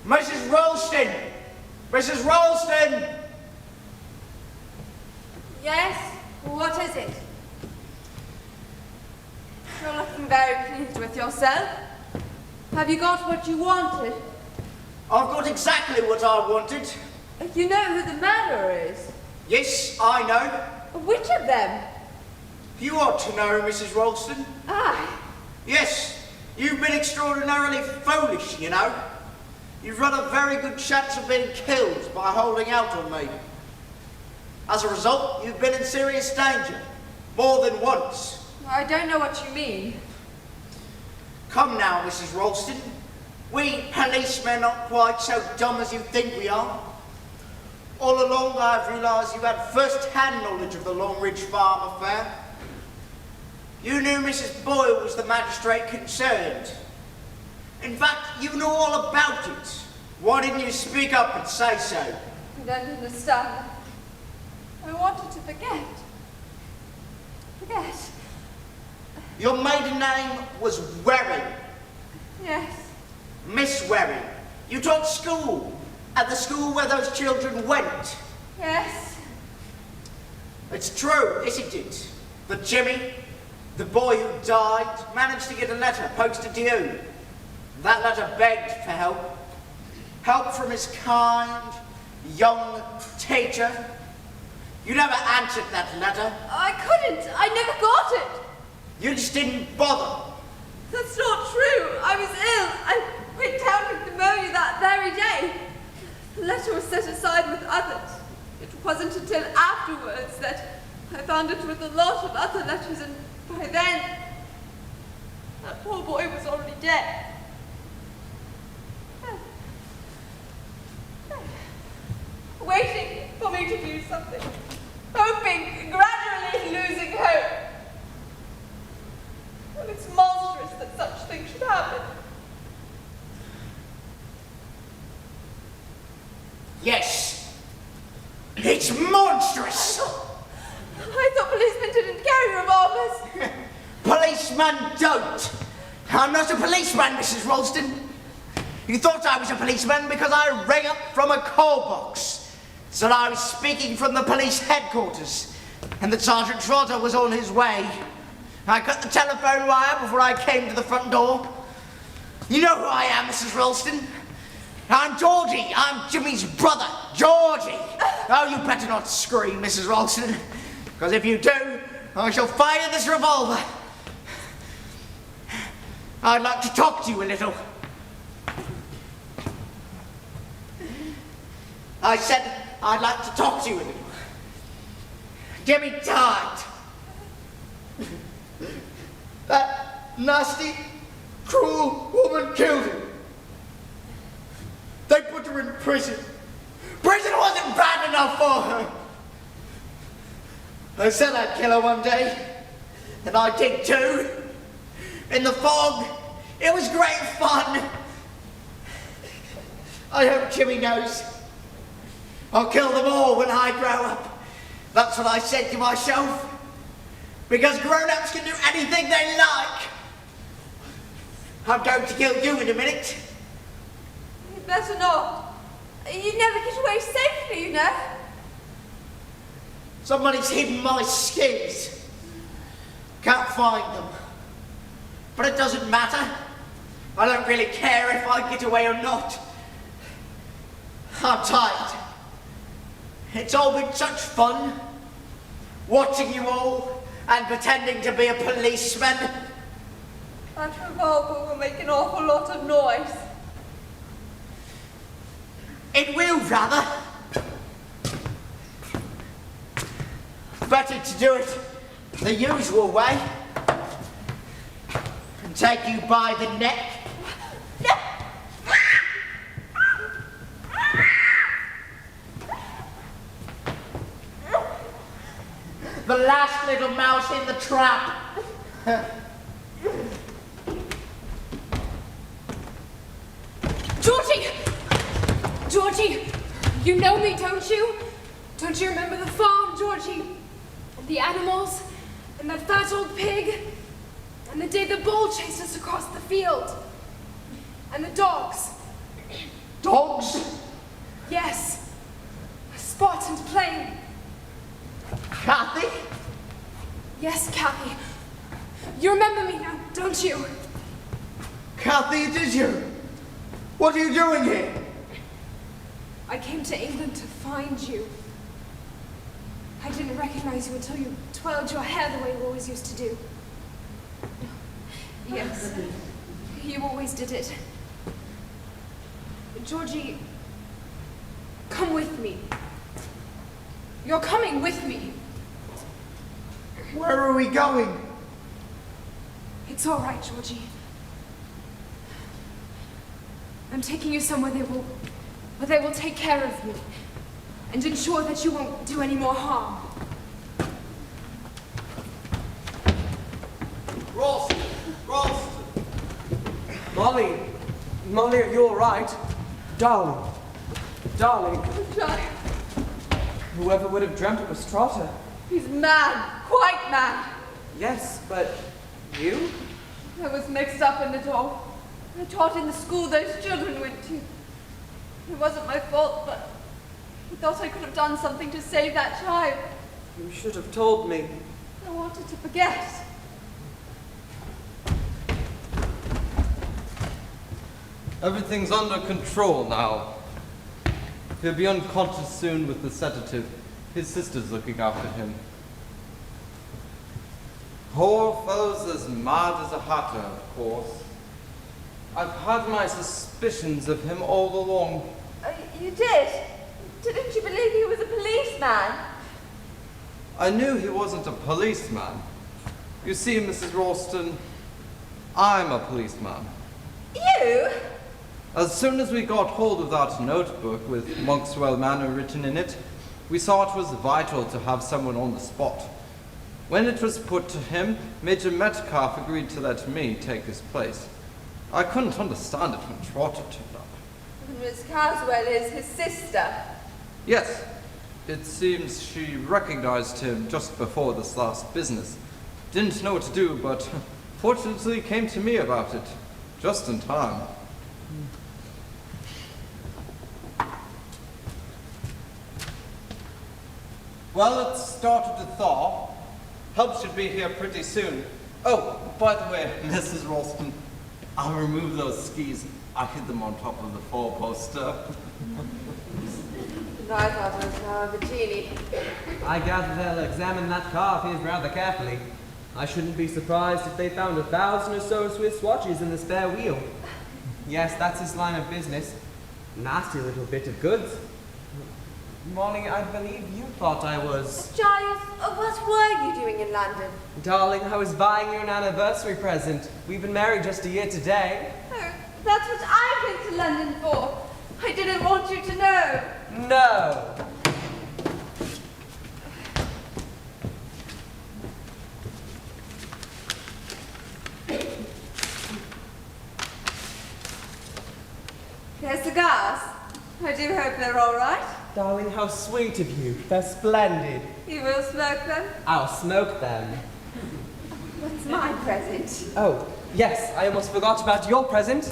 Mrs. Ralston! Mrs. Ralston! Yes? What is it? You're looking very pleased with yourself. Have you got what you wanted? I've got exactly what I wanted. You know who the murderer is? Yes, I know. Which of them? You ought to know, Mrs. Ralston. I. Yes, you've been extraordinarily foolish, you know. You've run a very good chance of being killed by holding out on me. As a result, you've been in serious danger. More than once. I don't know what you mean. Come now, Mrs. Ralston. We policemen aren't quite so dumb as you think we are. All along, I've realised you had first-hand knowledge of the Longridge Farm affair. You knew Mrs. Boyle was the magistrate concerned. In fact, you know all about it. Why didn't you speak up and say so? I don't understand. I wanted to forget. Forget. Your maiden name was Waring. Yes. Miss Waring. You taught school. At the school where those children went. Yes. It's true, isn't it? That Jimmy, the boy who died, managed to get a letter posted to you. That letter begged for help. Help from his kind, young teacher. You never answered that letter. I couldn't. I never got it. You just didn't bother. That's not true. I was ill. I went down with pneumonia that very day. The letter was set aside with others. It wasn't until afterwards that I found it with a lot of other letters, and by then, that poor boy was already dead. Waiting for me to do something. Hoping, gradually losing hope. Well, it's monstrous that such things should happen. Yes. It's monstrous. I thought policemen didn't carry revolvers. Policemen don't. I'm not a policeman, Mrs. Ralston. You thought I was a policeman because I rang up from a call box. Said I was speaking from the police headquarters and that Sergeant Trotter was on his way. I cut the telephone wire before I came to the front door. You know who I am, Mrs. Ralston. I'm Georgie. I'm Jimmy's brother, Georgie. Oh, you better not scream, Mrs. Ralston, because if you do, I shall fire this revolver. I'd like to talk to you a little. I said I'd like to talk to you a little. Jimmy died. That nasty, cruel woman killed him. They put her in prison. Prison wasn't bad enough for her. I said I'd kill her one day, and I did too. In the fog, it was great fun. I hope Jimmy knows. I'll kill them all when I grow up. That's what I said to myself. Because grown-ups can do anything they like. I'm going to kill you in a minute. You'd better not. You'd never get away safely, you know. Somebody's hidden my skins. Can't find them. But it doesn't matter. I don't really care if I get away or not. I'm tired. It's all been such fun. Watching you all and pretending to be a policeman. That revolver will make an awful lot of noise. It will, rather. Better to do it the usual way. And take you by the neck. The last little mouse in the trap. Georgie! Georgie, you know me, don't you? Don't you remember the farm, Georgie? And the animals, and that fat old pig, and the day the bull chased us across the field, and the dogs. Dogs? Yes, Spot and Plain. Kathy? Yes, Kathy. You remember me now, don't you? Kathy, it is you. What are you doing here? I came to England to find you. I didn't recognize you until you twirled your hair the way you always used to do. Yes, you always did it. Georgie, come with me. You're coming with me. Where are we going? It's all right, Georgie. I'm taking you somewhere where they will take care of you and ensure that you won't do any more harm. Ralston! Ralston! Molly, are you all right? Darling. Johnny, Whoever would have dreamt it was Trotter? he's mad, quite mad. Yes, but you? I was mixed up in it all. I taught in the school those children went to. It wasn't my fault, but I thought I could have done something to save that child. You should have told me. I wanted to forget. Everything's under control now. He'll be unconscious soon with the sedative. His sister's looking after him. Poor fellow's as mad as a hatter, of course. I've had my suspicions of him all along. You did? Didn't you believe he was a policeman? I knew he wasn't a policeman. You see, Mrs. Ralston, I'm a policeman. You? As soon as we got hold of that notebook with Monkswell Manor written in it, we saw it was vital to have someone on the spot. When it was put to him, Major Metcalf agreed to let me take his place. I couldn't understand it when Trotter turned up. Miss Caswell is his sister. Yes, it seems she recognized him just before this last business. Didn't know what to do, but fortunately came to me about it, just in time. Well, it's started to thaw. Help should be here pretty soon. Oh, by the way, Mrs. Ralston, I'll remove those skis. I hid them on top of the four-poster. I thought it was now a genie. I gather they'll examine that car of his rather carefully. I shouldn't be surprised if they found 1,000 or so Swiss watches in the spare wheel. Yes, that's his line of business. Nasty little bit of goods. Molly, I believe you thought I was... Giles, what were you doing in London? Darling, I was buying you an anniversary present. We've been married just a year today. Oh, that's what I came to London for. I didn't want you to know. No. There's cigars. I do hope they're all right. Darling, how sweet of you. They're splendid. You will smoke them? I'll smoke them. What's my present? Oh, yes, I almost forgot about your present.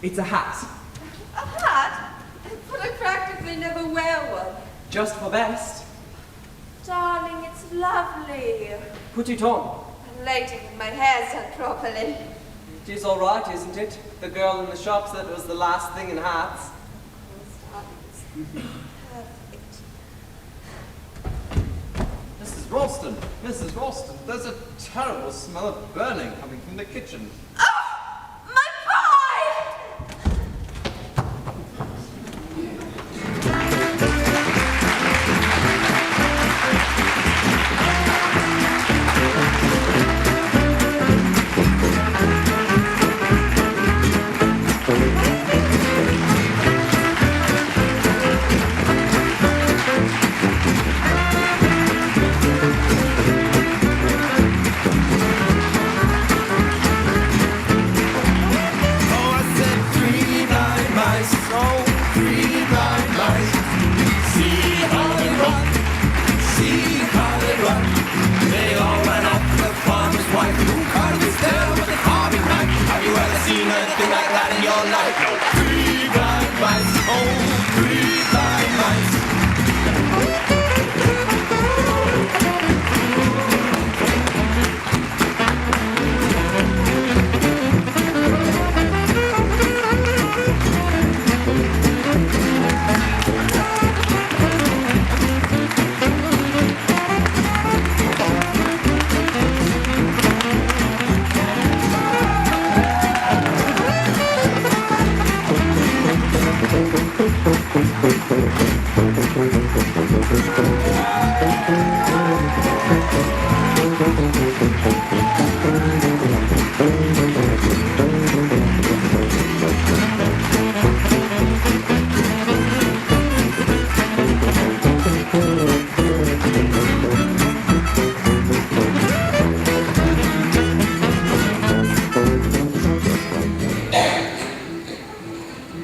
It's a hat. A hat? But I practically never wear one. Just for best. Darling, it's lovely. Put it on. I'm late when my hair's done properly. It is all right, isn't it? The girl in the shop said it was the last thing in hats. Perfect. Mrs. Ralston, there's a terrible smell of burning coming from the kitchen. Oh! My pie!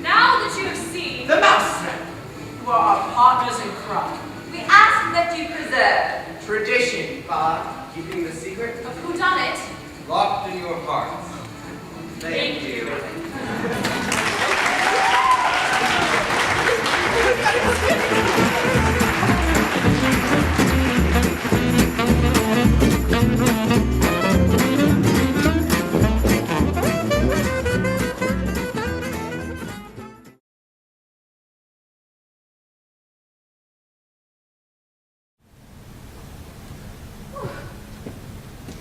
Now that you have seen... The Mousetrap, who are our partners in crime. We ask that you preserve. Tradition by keeping the secret Of who done it? Locked in your hearts. Thank you.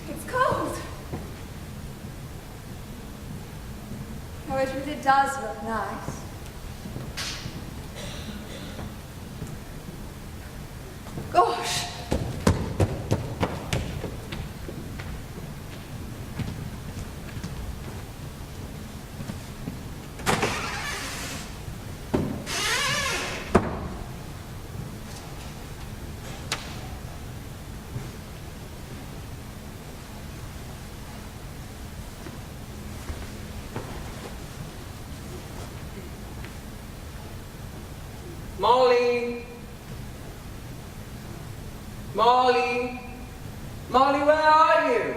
It's cold. Oh, it really does look nice. Gosh. Molly! Molly! Molly, where are you?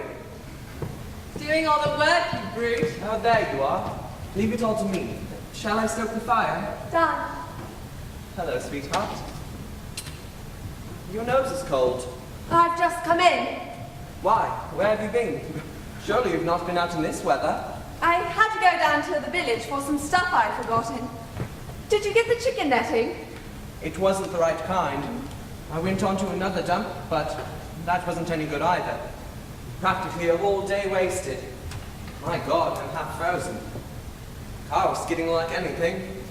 Doing all the work, you brute. Oh, there you are. Leave it all to me. Shall I stoke the fire? Done. Hello, sweetheart. Your nose is cold. I've just come in. Why? Where have you been? Surely you've not been out in this weather. I had to go down to the village for some stuff I'd forgotten. Did you get the chicken netting? It wasn't the right kind. I went on to another dump, but that wasn't any good either. Practically a whole day wasted. My God, I'm half frozen. Car was skidding like anything.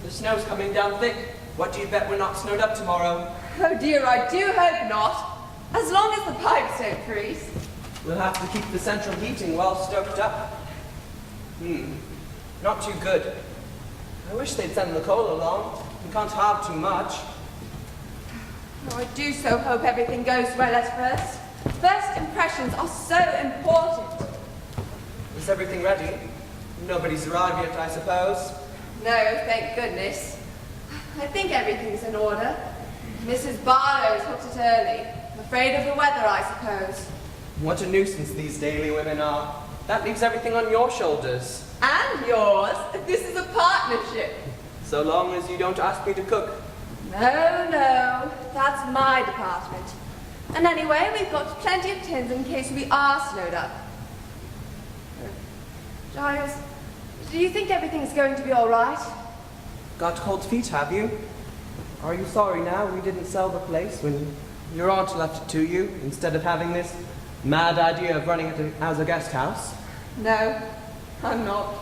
The snow's coming down thick. What do you bet we're not snowed up tomorrow? Oh dear, I do hope not. As long as the pipes don't freeze. We'll have to keep the central heating well stoked up. Not too good. I wish they'd send the coal along. We can't have too much. Oh, I do so hope everything goes well at first. First impressions are so important. Is everything ready? Nobody's arrived yet, I suppose. No, thank goodness. I think everything's in order. Mrs. Barlow's hooked it early. Afraid of the weather, I suppose. What a nuisance these daily women are. That leaves everything on your shoulders. And yours. This is a partnership. So long as you don't ask me to cook. No, that's my department. And anyway, we've got plenty of tins in case we are snowed up. Giles, do you think everything's going to be all right? Got cold feet, have you? Are you sorry now we didn't sell the place when your aunt left it to you, instead of having this mad idea of running it as a guest house? No, I'm not.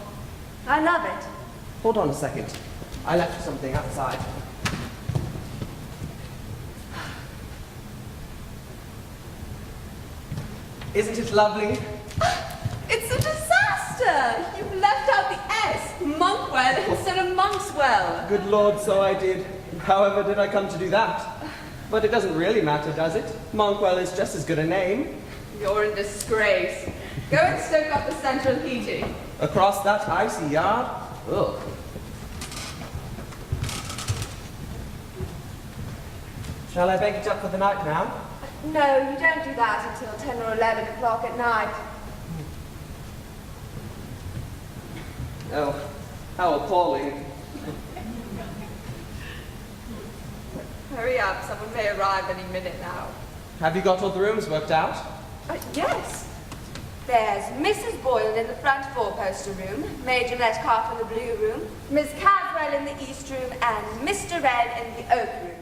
I love it. Hold on a second. I left something outside. Isn't it lovely? It's a disaster! You've left out the S, Monkwell, instead of Monkswell. Good Lord, so I did. However did I come to do that? But it doesn't really matter, does it? Monkwell is just as good a name. You're in disgrace. Go and stoke up the central heating. Across that icy yard? Ugh. Shall I bake it up for the night now? No, you don't do that until 10 or 11 o'clock at night. Oh, how appalling. Hurry up, someone may arrive any minute now. Have you got all the rooms worked out? Yes. There's Mrs. Boyle in the front four-poster room, Major Metcalf in the blue room, Miss Cadwell in the east room, and Mr. Wren in the oak room.